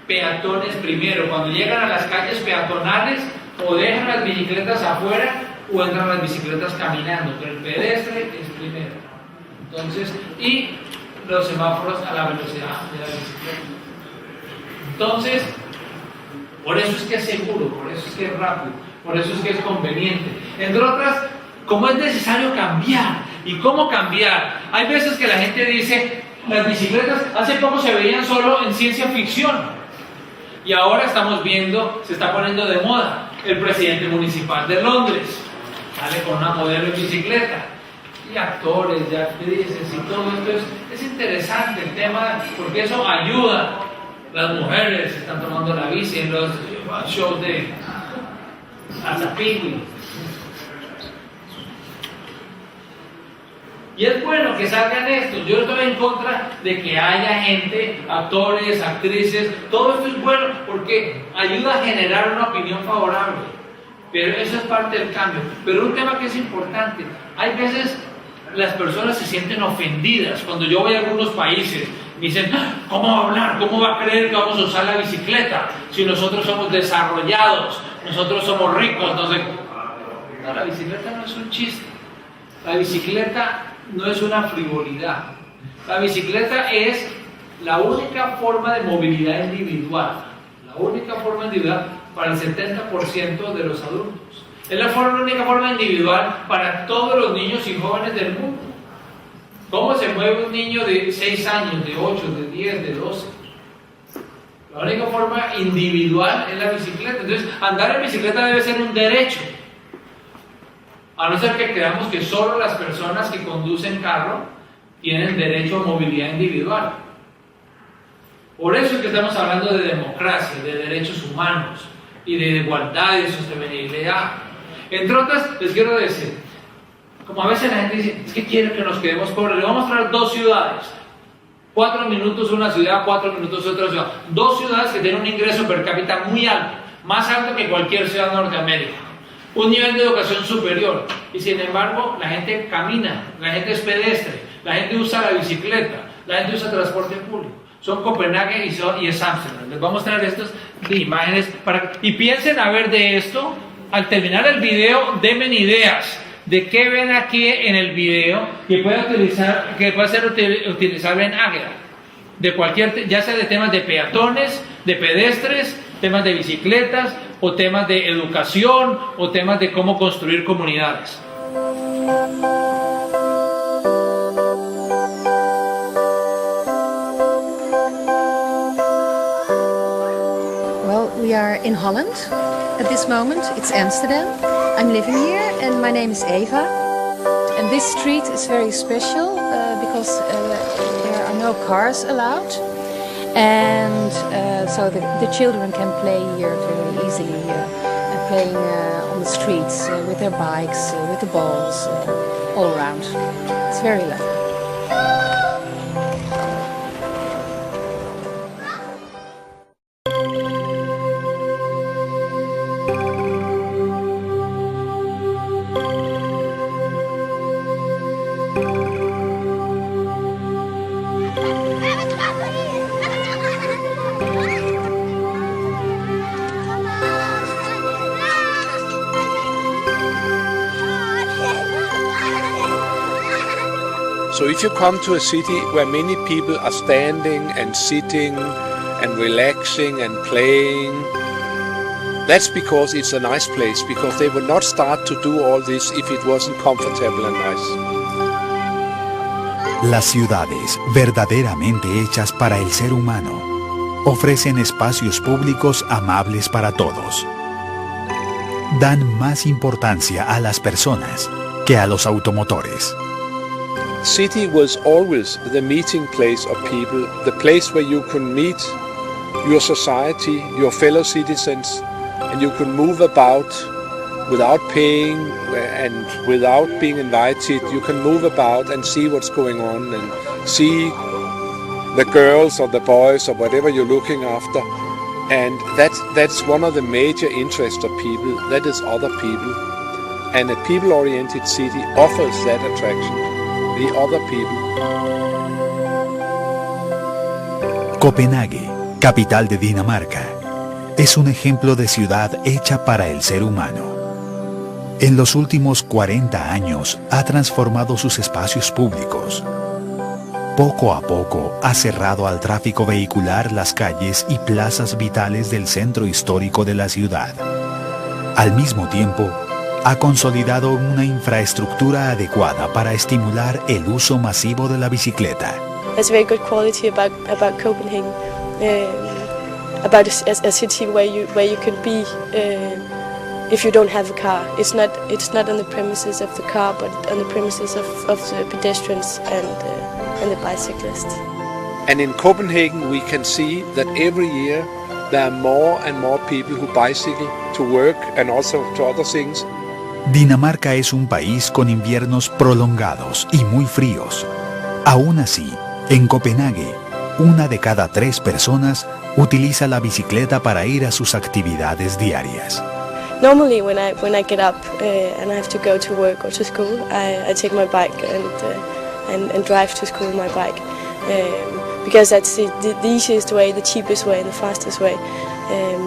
Peatones primero, cuando llegan a las calles peatonales, o dejan las bicicletas afuera o entran las bicicletas caminando, pero el pedestre es primero. Entonces, y los semáforos a la velocidad de la bicicleta. Entonces, por eso es que es seguro, por eso es que es rápido, por eso es que es conveniente. Entre otras, como es necesario cambiar. ¿Y cómo cambiar? Hay veces que la gente dice, las bicicletas hace poco se veían solo en ciencia ficción. Y ahora estamos viendo, se está poniendo de moda, el presidente municipal de Londres sale con una modelo de bicicleta. Y actores, y actrices, y todo esto es interesante el tema, porque eso ayuda. Las mujeres están tomando la bici en los shows de hasta Pingüino. Y es bueno que salgan estos. Yo estoy en contra de que haya gente, actores, actrices. Todo esto es bueno porque ayuda a generar una opinión favorable. Pero eso es parte del cambio. Pero un tema que es importante. Hay veces las personas se sienten ofendidas cuando yo voy a algunos países. Me dicen, ¿cómo va a hablar? ¿Cómo va a creer que vamos a usar la bicicleta? Si nosotros somos desarrollados, nosotros somos ricos. No, la bicicleta no es un chiste. La bicicleta no es una frivolidad. La bicicleta es la única forma de movilidad individual. La única forma individual para el 70% de los adultos. Es la única forma individual para todos los niños y jóvenes del mundo. ¿Cómo se mueve un niño de 6 años, de 8, de 10, de 12? La única forma individual es la bicicleta. Entonces, andar en bicicleta debe ser un derecho. A no ser que creamos que solo las personas que conducen carro tienen derecho a movilidad individual. Por eso es que estamos hablando de democracia, de derechos humanos y de igualdad y de sostenibilidad. Entre otras, les quiero decir, como a veces la gente dice, es que quiere que nos quedemos pobres, le voy a mostrar 2 ciudades. 4 minutos una ciudad, 4 minutos otra ciudad. 2 ciudades que tienen un ingreso per cápita muy alto, más alto que cualquier ciudad de Norteamérica. Un nivel de educación superior. Y sin embargo, la gente camina, la gente es pedestre, la gente usa la bicicleta, la gente usa transporte público. Son Copenhague y es Ámsterdam. Les voy a mostrar estas imágenes y piensen a ver de esto. Al terminar el video, denme ideas de qué ven aquí en el video que puede ser utilizable en Águeda. De cualquier, ya sea de temas de peatones, de pedestres, temas de bicicletas, o temas de educación, o temas de cómo construir comunidades. Well, we are in Holland at this moment. It's Amsterdam. I'm living here, and my name is Eva. And this street is very special because there are no cars allowed. And so the children can play here very easily, playing on the streets with their bikes, with the balls, all around. It's very lovely. So if you come to a city where many people are standing and sitting and relaxing and playing, that's because it's a nice place, because they would not start to do all this if it wasn't comfortable and nice. Las ciudades, verdaderamente hechas para el ser humano, ofrecen espacios públicos amables para todos. Dan más importancia a las personas que a los automotores. City was always the meeting place of people, the place where you could meet your society, your fellow citizens, and you could move about without paying and without being invited. You can move about and see what's going on and see the girls or the boys or whatever you're looking after. And that's one of the major interests of people, that is other people. And a people-oriented city offers that attraction, the other people. Copenhague, capital de Dinamarca, es un ejemplo de ciudad hecha para el ser humano. En los últimos 40 años ha transformado sus espacios públicos. Poco a poco ha cerrado al tráfico vehicular las calles y plazas vitales del centro histórico de la ciudad. Al mismo tiempo, ha consolidado una infraestructura adecuada para estimular el uso masivo de la bicicleta. There's very good quality about Copenhagen, about a city where you could be if you don't have a car. It's not on the premises of the car, but on the premises of the pedestrians and the bicyclists. And in Copenhagen we can see that every year there are more and more people who bicycle to work and also to other things. Dinamarca es un país con inviernos prolongados y muy fríos. Aún así, en Copenhague, 1 de cada 3 personas utiliza la bicicleta para ir a sus actividades diarias. Normally, when I get up and I have to go to work or to school, I take my bike and drive to school on my bike, because that's the easiest way, the cheapest way, and the fastest way.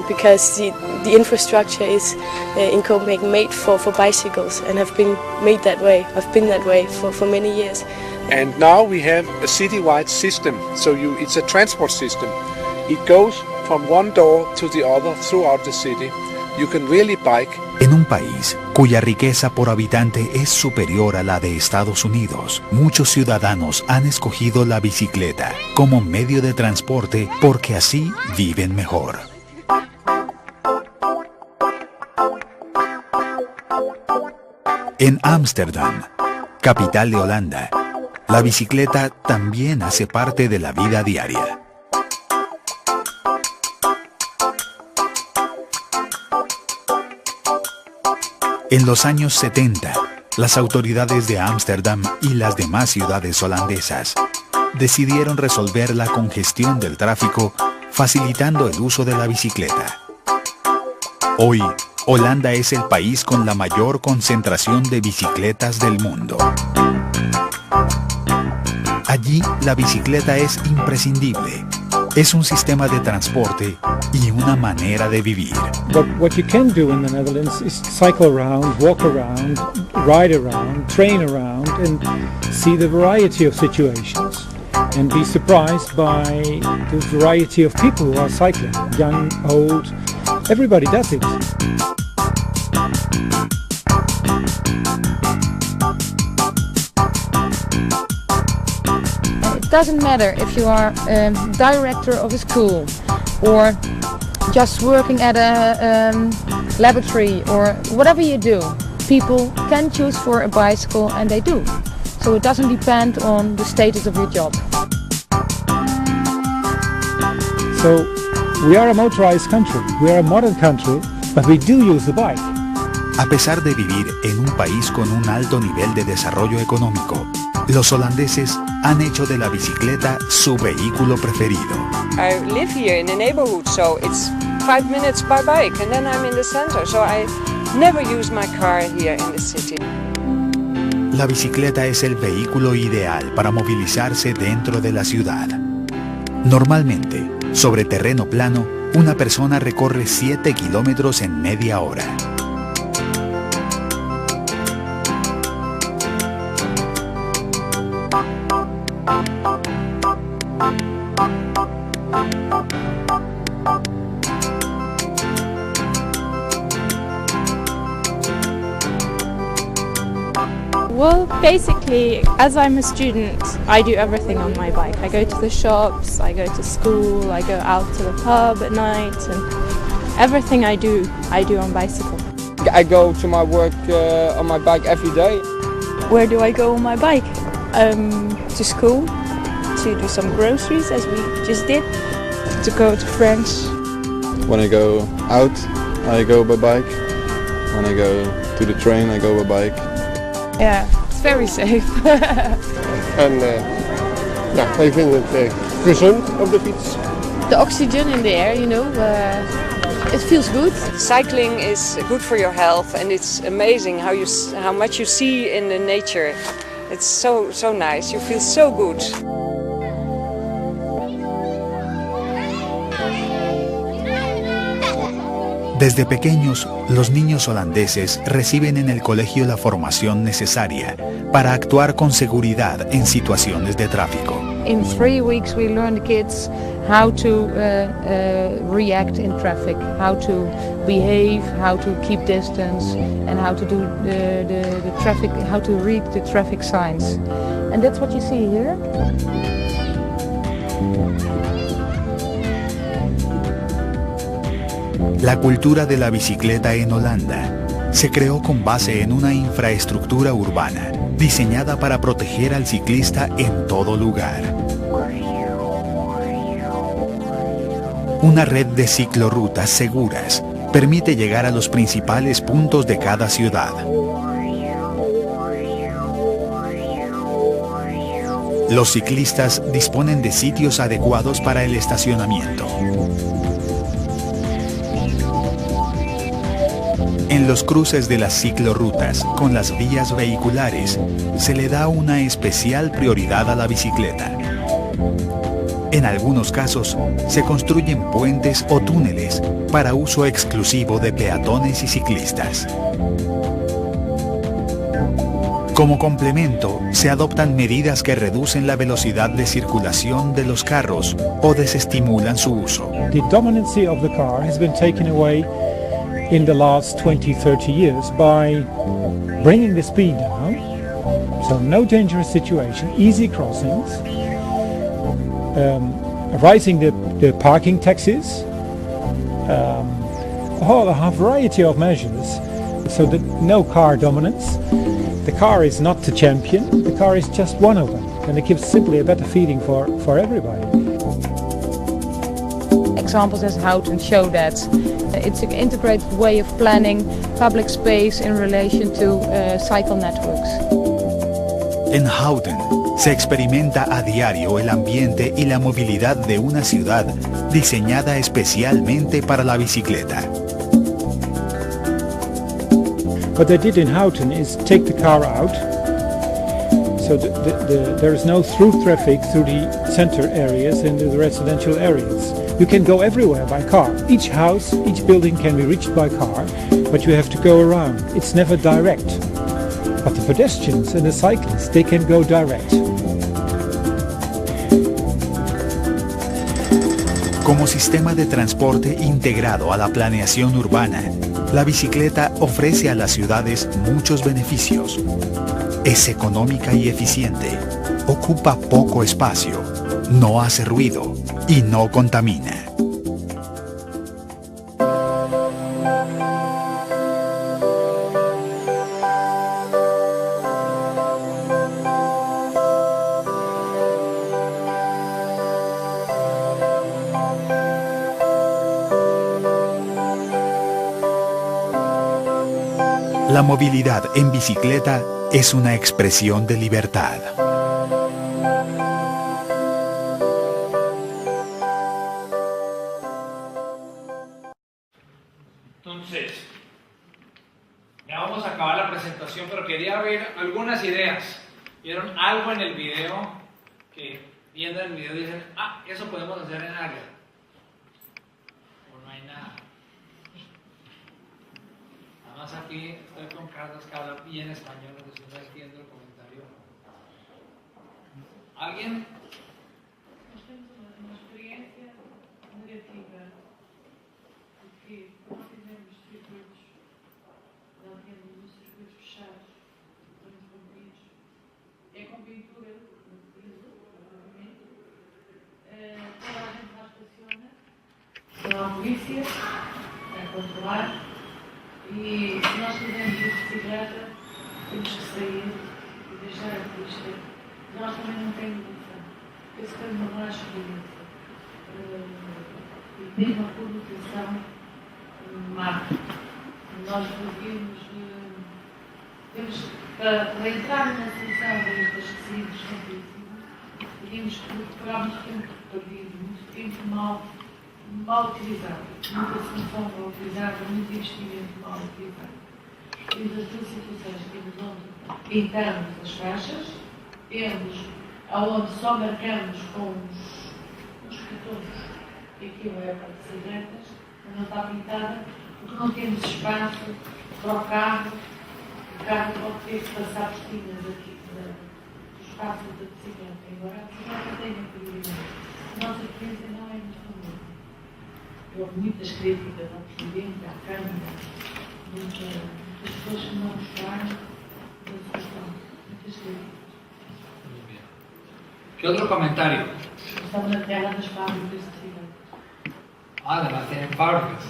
Because the infrastructure is in Copenhagen made for bicycles and have been made that way. I've been that way for many years. And now we have a citywide system, so it's a transport system. It goes from one door to the other throughout the city. You can really bike. En un país cuya riqueza por habitante es superior a la de Estados Unidos, muchos ciudadanos han escogido la bicicleta como medio de transporte porque así viven mejor. En Ámsterdam, capital de Holanda, la bicicleta también hace parte de la vida diaria. En los años 70, las autoridades de Ámsterdam y las demás ciudades holandesas decidieron resolver la congestión del tráfico facilitando el uso de la bicicleta. Hoy, Holanda es el país con la mayor concentración de bicicletas del mundo. Allí, la bicicleta es imprescindible. Es un sistema de transporte y una manera de vivir. But what you can do in the Netherlands is cycle around, walk around, ride around, train around, and see the variety of situations. And be surprised by the variety of people who are cycling. Young, old, everybody does it. It doesn't matter if you are director of a school or just working at a laboratory or whatever you do. People can choose for a bicycle and they do. So it doesn't depend on the status of your job. So we are a motorized country, we are a modern country, but we do use the bike. A pesar de vivir en un país con un alto nivel de desarrollo económico, los holandeses han hecho de la bicicleta su vehículo preferido. I live here in the neighborhood, so it's 5 minutes by bike and then I'm in the center, so I never use my car here in the city. La bicicleta es el vehículo ideal para movilizarse dentro de la ciudad. Normalmente, sobre terreno plano, una persona recorre 7 kilómetros en media hora. Well, basically, as I'm a student, I do everything on my bike. I go to the shops, I go to school, I go out to the pub at night, and everything I do on bicycle. I go to my work on my bike every day. Where do I go on my bike? To school, to do some groceries, as we just did, to go to friends. When I go out, I go by bike. When I go to the train, I go by bike. Yeah, it's very safe. En ik vind het gezond op de fiets. The oxygen in the air, you know, it feels good. Cycling is good for your health, and it's amazing how much you see in the nature. It's so nice. You feel so good. Desde pequeños, los niños holandeses reciben en el colegio la formación necesaria para actuar con seguridad en situaciones de tráfico. In 3 weeks we learn the kids how to react in traffic, how to behave, how to keep distance, and how to do the traffic, how to read the traffic signs. And that's what you see here. La cultura de la bicicleta en Holanda se creó con base en una infraestructura urbana diseñada para proteger al ciclista en todo lugar. Una red de ciclorrutas seguras permite llegar a los principales puntos de cada ciudad. Los ciclistas disponen de sitios adecuados para el estacionamiento. En los cruces de las ciclorrutas con las vías vehiculares se le da una especial prioridad a la bicicleta. En algunos casos se construyen puentes o túneles para uso exclusivo de peatones y ciclistas. Como complemento, se adoptan medidas que reducen la velocidad de circulación de los carros o desestimulan su uso. The dominancy of the car has been taken away in the last 20-30 years by bringing the speed down, so no dangerous situation, easy crossings, raising the parking taxes, a variety of measures, so that no car dominance. The car is not the champion, the car is just one of them, and it gives simply a better feeling for everybody. Examples as Houghton show that it's an integrated way of planning public space in relation to cycle networks. En Houghton se experimenta a diario el ambiente y la movilidad de una ciudad diseñada especialmente para la bicicleta. What they did in Houghton is take the car out, so there is no through traffic through the center areas and the residential areas. You can go everywhere by car. Each house, each building can be reached by car, but you have to go around. It's never direct. But the pedestrians and the cyclists, they can go direct. Como sistema de transporte integrado a la planeación urbana, la bicicleta ofrece a las ciudades muchos beneficios. Es económica y eficiente, ocupa poco espacio, no hace ruido y no contamina. La movilidad en bicicleta es una expresión de libertad. Entonces, ya vamos a acabar la presentación, pero quería ver algunas ideas. ¿Vieron algo en el video que viendo el video dicen, eso podemos hacer en área? O no hay nada. Además aquí estoy con Carlos que habla bien español, entonces no entiendo el comentario. ¿Alguien? Uma experiência negativa, porque não fizemos circuitos, não temos os circuitos fechados, estamos cumpridos. É com pintura, provavelmente. Toda a gente lá estaciona, não há polícia a controlar. E se nós fizermos a bicicleta, temos que sair e deixar a pista. Nós também não temos noção. Esse foi uma má experiência. E tem uma conotação má. Nós devíamos, para entrar na solução das saídas compreensíveis, teríamos que pegar muito tempo perdido, muito tempo mal utilizado, muita solução mal utilizada, muito investimento mal utilizado. Temos as duas situações, temos onde pintamos as faixas, temos aonde só marcamos com os cartões que aquilo é para bicicletas, mas não está pintada, porque não temos espaço para o carro pode ter que passar por cima aqui do espaço da bicicleta, embora a bicicleta tenha prioridade. A nossa experiência não é muito boa. Houve muitas críticas ao Presidente, à Câmara, muitas pessoas que não gostaram da solução. Muitas críticas. ¿Qué otro comentario? Estamos na terra das fábricas de cigarros. Además tienen fábricas.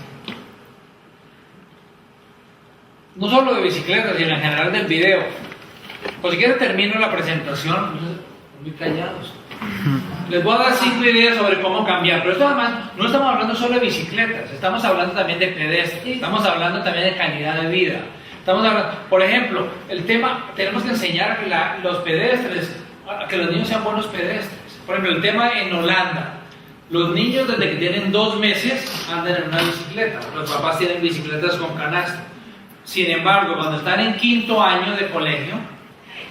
No solo de bicicletas, sino en general del video. Pues si quieres termino la presentación. Muy callados. les voy a dar 5 ideas sobre cómo cambiar, pero esto además no estamos hablando solo de bicicletas, estamos hablando también de pedestres, estamos hablando también de calidad de vida. Estamos hablando, por ejemplo, el tema, tenemos que enseñar a los pedestres, a que los niños sean buenos pedestres. Por ejemplo, el tema en Holanda, los niños desde que tienen 2 meses andan en una bicicleta, los papás tienen bicicletas con canasta. Sin embargo, cuando están en 5º año de colegio,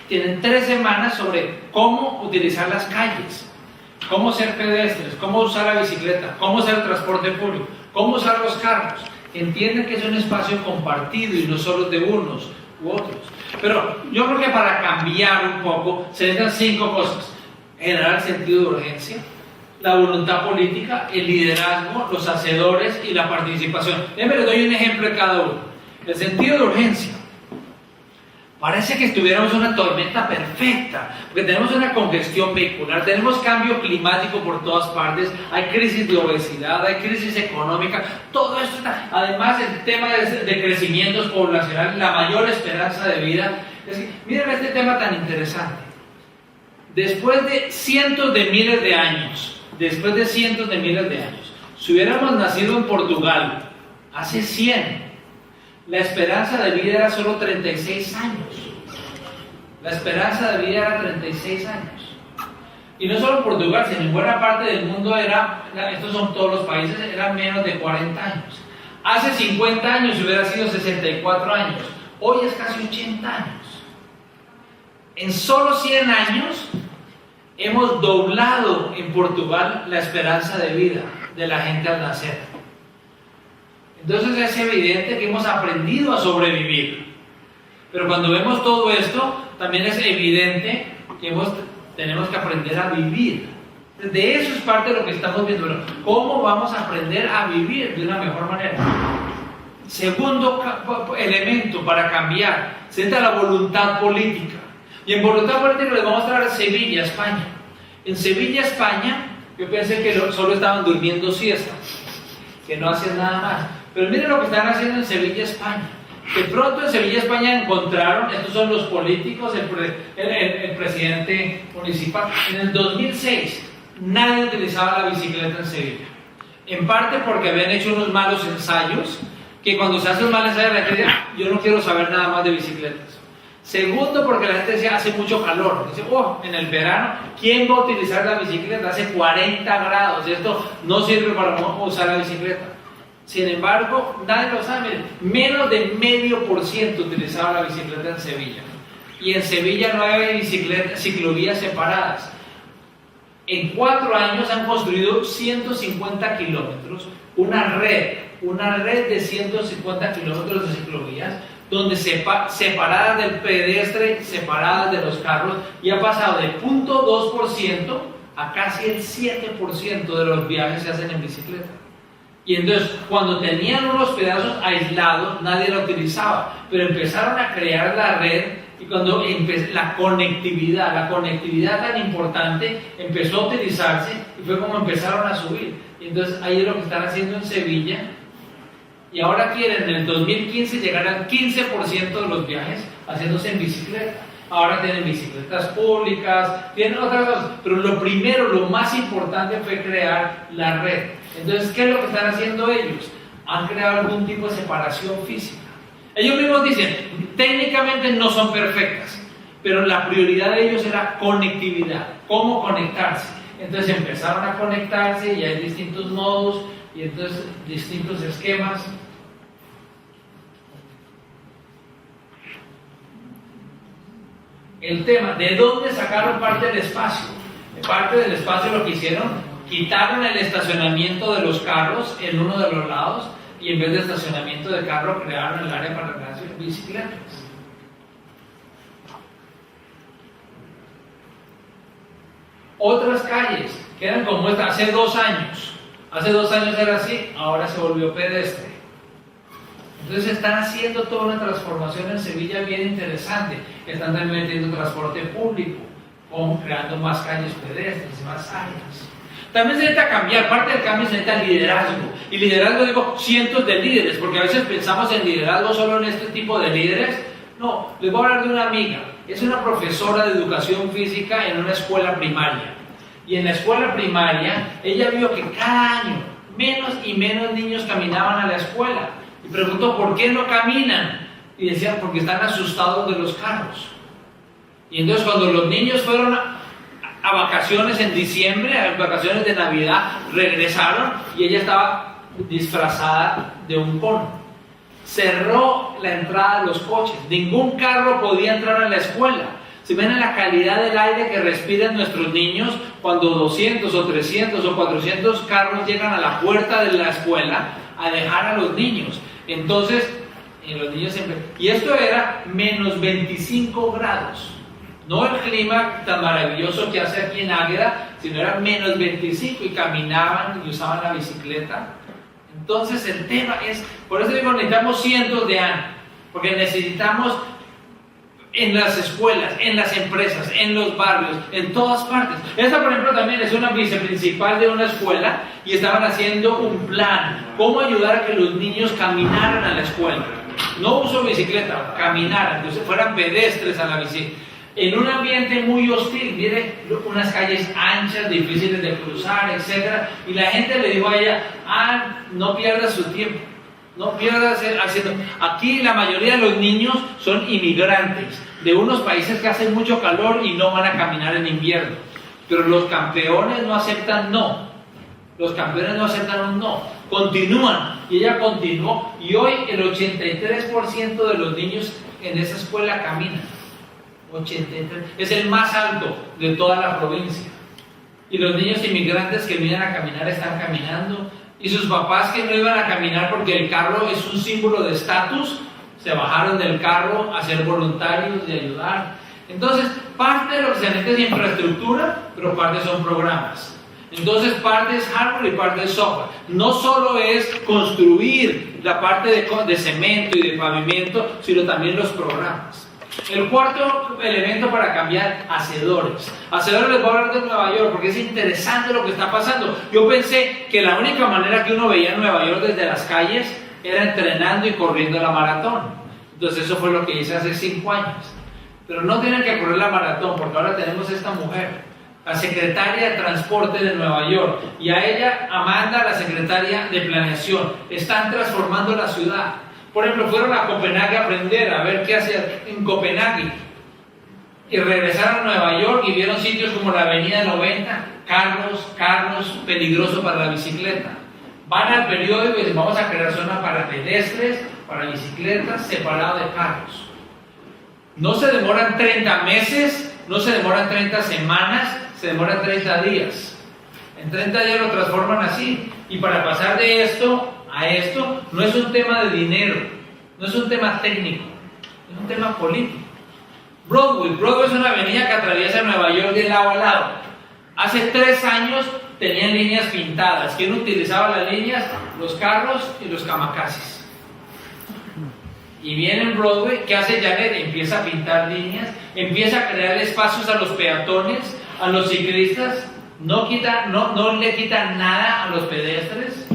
tienen 3 semanas sobre cómo utilizar las calles, cómo ser pedestres, cómo usar la bicicleta, cómo usar el transporte público, cómo usar los carros. Entienden que es un espacio compartido y no solo de unos u otros. Pero yo creo que para cambiar un poco se necesitan 5 cosas: generar el sentido de urgencia, la voluntad política, el liderazgo, los hacedores y la participación. Déjenme les doy un ejemplo de cada uno. El sentido de urgencia. Parece que estuviéramos en una tormenta perfecta, porque tenemos una congestión vehicular, tenemos cambio climático por todas partes, hay crisis de obesidad, hay crisis económica, todo esto está. Además, el tema de crecimientos poblacionales, la mayor esperanza de vida. Es que, miren este tema tan interesante. Después de cientos de miles de años, si hubiéramos nacido en Portugal hace 100, la esperanza de vida era solo 36 años. La esperanza de vida era 36 años. Y no solo en Portugal, sino en buena parte del mundo estos son todos los países, eran menos de 40 años. Hace 50 años hubiera sido 64 años. Hoy es casi 80 años. En solo 100 años hemos doblado en Portugal la esperanza de vida de la gente al nacer. Entonces es evidente que hemos aprendido a sobrevivir. Pero cuando vemos todo esto, también es evidente que tenemos que aprender a vivir. De eso es parte de lo que estamos viendo. ¿Cómo vamos a aprender a vivir de una mejor manera? Segundo elemento para cambiar, se entra la voluntad política. Y en voluntad política les voy a mostrar Sevilla, España. En Sevilla, España, yo pensé que solo estaban durmiendo siesta, que no hacían nada más. Pero miren lo que están haciendo en Sevilla, España. De pronto en Sevilla, España encontraron, estos son los políticos, el presidente municipal. En el 2006 nadie utilizaba la bicicleta en Sevilla. En parte porque habían hecho unos malos ensayos, que cuando se hace un mal ensayo la gente dice, yo no quiero saber nada más de bicicletas. Segundo, porque la gente decía, hace mucho calor. Dice, en el verano, ¿quién va a utilizar la bicicleta? Hace 40 grados, esto no sirve para usar la bicicleta. Sin embargo, nadie lo sabe, menos de 0,5% utilizaba la bicicleta en Sevilla. Y en Sevilla no hay ciclovías separadas. En 4 años han construido 150 kilómetros, una red de 150 kilómetros de ciclovías, donde separadas del pedestre, separadas de los carros, y ha pasado de 0,2% a casi el 7% de los viajes se hacen en bicicleta. Y entonces, cuando tenían unos pedazos aislados, nadie la utilizaba, pero empezaron a crear la red, y cuando la conectividad tan importante empezó a utilizarse, y fue como empezaron a subir. Y entonces, ahí es lo que están haciendo en Sevilla, y ahora quieren en el 2015 llegar al 15% de los viajes haciéndose en bicicleta. Ahora tienen bicicletas públicas, tienen otras cosas, pero lo más importante fue crear la red. Entonces, ¿qué es lo que están haciendo ellos? Han creado algún tipo de separación física. Ellos mismos dicen, técnicamente no son perfectas, pero la prioridad de ellos era conectividad, cómo conectarse. Entonces empezaron a conectarse y hay distintos nodos y entonces distintos esquemas. El tema, ¿de dónde sacaron parte del espacio? Parte del espacio lo que hicieron, quitaron el estacionamiento de los carros en uno de los lados y en vez de estacionamiento de carro crearon el área para las bicicletas. Otras calles que eran como esta hace 2 años. Hace 2 años era así, ahora se volvió pedestre. Entonces están haciendo toda una transformación en Sevilla bien interesante. Están también metiendo transporte público, creando más calles pedestres, más áreas. También se necesita cambiar, parte del cambio se necesita liderazgo. Y liderazgo digo cientos de líderes, porque a veces pensamos en liderazgo solo en este tipo de líderes. No, les voy a hablar de una amiga. Es una profesora de educación física en una escuela primaria. Y en la escuela primaria, ella vio que cada año menos y menos niños caminaban a la escuela. Y preguntó, ¿por qué no caminan? Y decían, porque están asustados de los carros. Y entonces cuando los niños fueron a vacaciones en diciembre, a vacaciones de Navidad, regresaron y ella estaba disfrazada de un cono. Cerró la entrada de los coches. Ningún carro podía entrar a la escuela. Si ven la calidad del aire que respiran nuestros niños, cuando 200 o 300 o 400 carros llegan a la puerta de la escuela a dejar a los niños. Entonces, los niños siempre... Y esto era menos 25 grados. No el clima tan maravilloso que hace aquí en Águeda, sino era menos 25 y caminaban y usaban la bicicleta. Entonces el tema es, por eso digo, necesitamos cientos de años, porque necesitamos en las escuelas, en las empresas, en los barrios, en todas partes. Esta, por ejemplo, también es una viceprincipal de una escuela y estaban haciendo un plan, cómo ayudar a que los niños caminaran a la escuela. No uso bicicleta, caminaran, entonces fueran pedestres a la bicicleta. En un ambiente muy hostil, mire, unas calles anchas, difíciles de cruzar, etc. Y la gente le dijo a ella, no pierdas su tiempo, no pierdas haciendo... Aquí la mayoría de los niños son inmigrantes de unos países que hacen mucho calor y no van a caminar en invierno. Pero los campeones no aceptan no. Los campeones no aceptan un no. Continúan. Y ella continuó. Y hoy el 83% de los niños en esa escuela caminan. 83, es el más alto de toda la provincia. Y los niños inmigrantes que vienen a caminar están caminando. Y sus papás que no iban a caminar porque el carro es un símbolo de estatus, se bajaron del carro a ser voluntarios y ayudar. Entonces, parte de lo que se necesita es infraestructura, pero parte son programas. Entonces, parte es hardware y parte es software. No solo es construir la parte de cemento y de pavimento, sino también los programas. El cuarto elemento para cambiar, hacedores. Hacedores, les voy a hablar de Nueva York porque es interesante lo que está pasando. Yo pensé que la única manera que uno veía Nueva York desde las calles era entrenando y corriendo la maratón. Entonces eso fue lo que hice hace 5 años. Pero no tienen que correr la maratón porque ahora tenemos esta mujer, la secretaria de Transporte de Nueva York, y a ella, Amanda, la secretaria de Planeación. Están transformando la ciudad. Por ejemplo, fueron a Copenhague a aprender, a ver qué hacer en Copenhague. Y regresaron a Nueva York y vieron sitios como la Avenida 90, carros, peligroso para la bicicleta. Van al periódico y dicen, vamos a crear zona para pedestres, para bicicletas, separado de carros. No se demoran 30 meses, no se demoran 30 semanas, se demoran 30 días. En 30 días lo transforman así. Y para pasar de esto a esto, no es un tema de dinero, no es un tema técnico, es un tema político. Broadway es una avenida que atraviesa Nueva York de lado a lado. Hace 3 años tenían líneas pintadas. ¿Quién utilizaba las líneas? Los carros y los kamikazes. Y viene en Broadway, ¿qué hace Janet? Empieza a pintar líneas, empieza a crear espacios a los peatones, a los ciclistas, no le quita nada a los pedestres.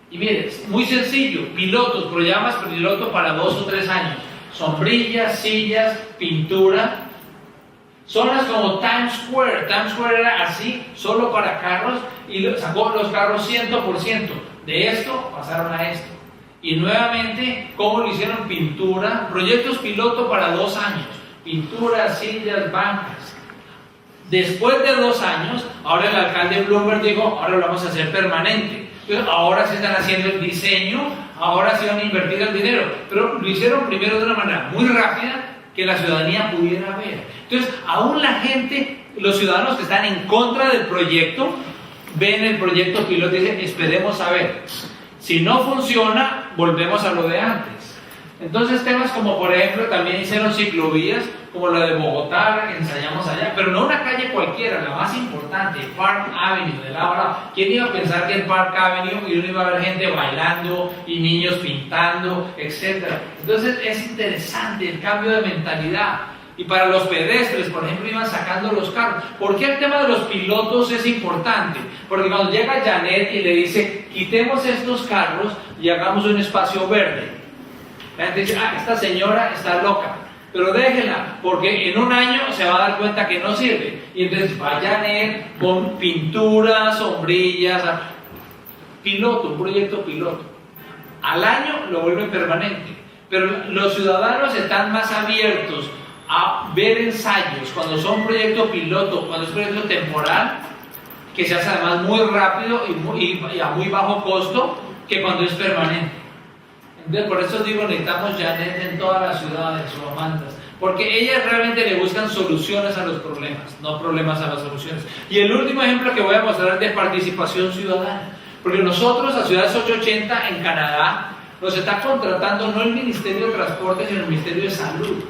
Y mire, muy sencillo, pilotos, programas piloto para 2 o 3 años, sombrillas, sillas, pintura. Zonas como Times Square era así, solo para carros, y sacó los carros 100%. De esto pasaron a esto. Y nuevamente, ¿cómo lo hicieron? Pintura, proyectos piloto para 2 años, pintura, sillas, bancas. Después de 2 años, ahora el alcalde Bloomberg dijo, ahora lo vamos a hacer permanente. Entonces, ahora se están haciendo el diseño, ahora se van a invertir el dinero, pero lo hicieron primero de una manera muy rápida que la ciudadanía pudiera ver. Entonces, aún la gente, los ciudadanos que están en contra del proyecto, ven el proyecto piloto y dicen, esperemos a ver. Si no funciona, volvemos a lo de antes. Entonces, temas como, por ejemplo, también hicieron ciclovías, como la de Bogotá, que ensayamos allá, pero no una calle cualquiera, la más importante, Park Avenue, de la... ¿Quién iba a pensar que en Park Avenue uno iba a ver gente bailando y niños pintando, etcétera? Entonces, es interesante el cambio de mentalidad. Y para los pedestres, por ejemplo, iban sacando los carros. ¿Por qué el tema de los pilotos es importante? Porque cuando llega Janet y le dice, quitemos estos carros y hagamos un espacio verde, la gente dice, esta señora está loca. pero déjela, porque en un año se va a dar cuenta que no sirve. Y entonces vayan con pinturas, sombrillas, piloto, un proyecto piloto. Al año lo vuelven permanente. Pero los ciudadanos están más abiertos a ver ensayos cuando son proyecto piloto, cuando es proyecto temporal, que se hace además muy rápido y a muy bajo costo, que cuando es permanente. Entonces, por eso digo, necesitamos Janet en todas las ciudades o Amandas, porque ellas realmente le buscan soluciones a los problemas, no problemas a las soluciones. Y el último ejemplo que voy a mostrar es de participación ciudadana, porque nosotros, a Ciudades 880 en Canadá, nos está contratando no el Ministerio de Transporte, sino el Ministerio de Salud,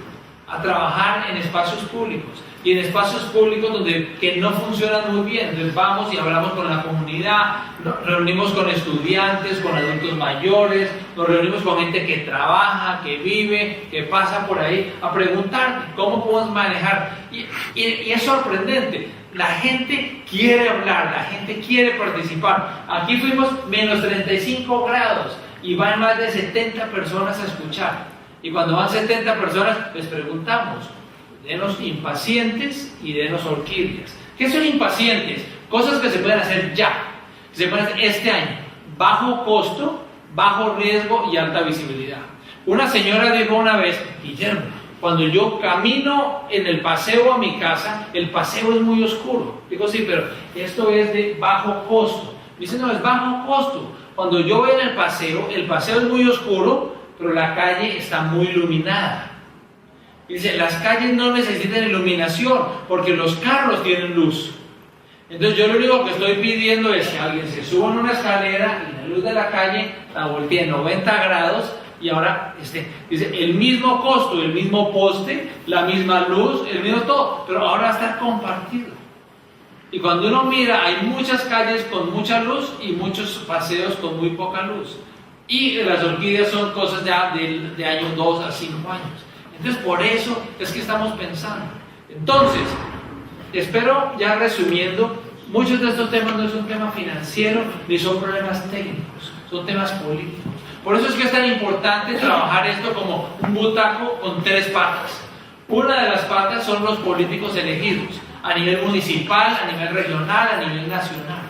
a trabajar en espacios públicos, y en espacios públicos que no funcionan muy bien. Entonces vamos y hablamos con la comunidad, nos reunimos con estudiantes, con adultos mayores, nos reunimos con gente que trabaja, que vive, que pasa por ahí, a preguntar cómo podemos manejar. Y es sorprendente, la gente quiere hablar, la gente quiere participar. Aquí fuimos menos 35 grados y van más de 70 personas a escuchar. Y cuando van 70 personas, les preguntamos, denos impacientes y denos orquídeas. ¿Qué son impacientes? Cosas que se pueden hacer ya, que se pueden hacer este año, bajo costo, bajo riesgo y alta visibilidad. Una señora dijo una vez, Guillermo, cuando yo camino en el paseo a mi casa, el paseo es muy oscuro. Digo, sí, pero esto es de bajo costo. Dice, no, es bajo costo. Cuando yo voy en el paseo es muy oscuro, pero la calle está muy iluminada. Dice, las calles no necesitan iluminación porque los carros tienen luz. Entonces yo lo único que estoy pidiendo es que alguien se suba en una escalera y la luz de la calle la voltee 90 grados y ahora dice, el mismo costo, el mismo poste, la misma luz, el mismo todo, pero ahora va a estar compartido. Y cuando uno mira, hay muchas calles con mucha luz y muchos paseos con muy poca luz. Y las orquídeas son cosas ya de años 2 a 5 años. Entonces, por eso es que estamos pensando. Entonces, espero ya resumiendo, muchos de estos temas no son temas financieros ni son problemas técnicos, son temas políticos. Por eso es que es tan importante trabajar esto como un butaco con 3 patas. Una de las patas son los políticos elegidos, a nivel municipal, a nivel regional, a nivel nacional.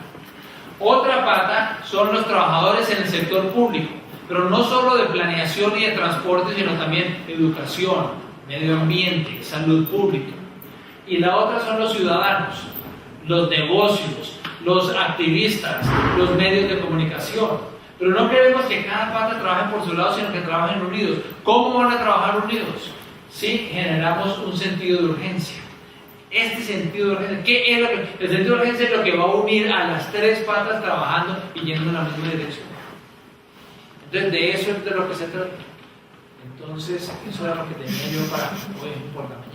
Otra pata son los trabajadores en el sector público, pero no solo de planeación y de transporte, sino también educación, medio ambiente, salud pública. Y la otra son los ciudadanos, los negocios, los activistas, los medios de comunicación. Pero no queremos que cada pata trabaje por su lado, sino que trabajen unidos. ¿Cómo van a trabajar unidos? Si generamos un sentido de urgencia. Este sentido de urgencia, ¿qué es lo que? El sentido de urgencia es lo que va a unir a las 3 patas trabajando y yendo en la misma dirección. Entonces, de eso es de lo que se trata. Entonces, eso era lo que tenía yo para hoy importante.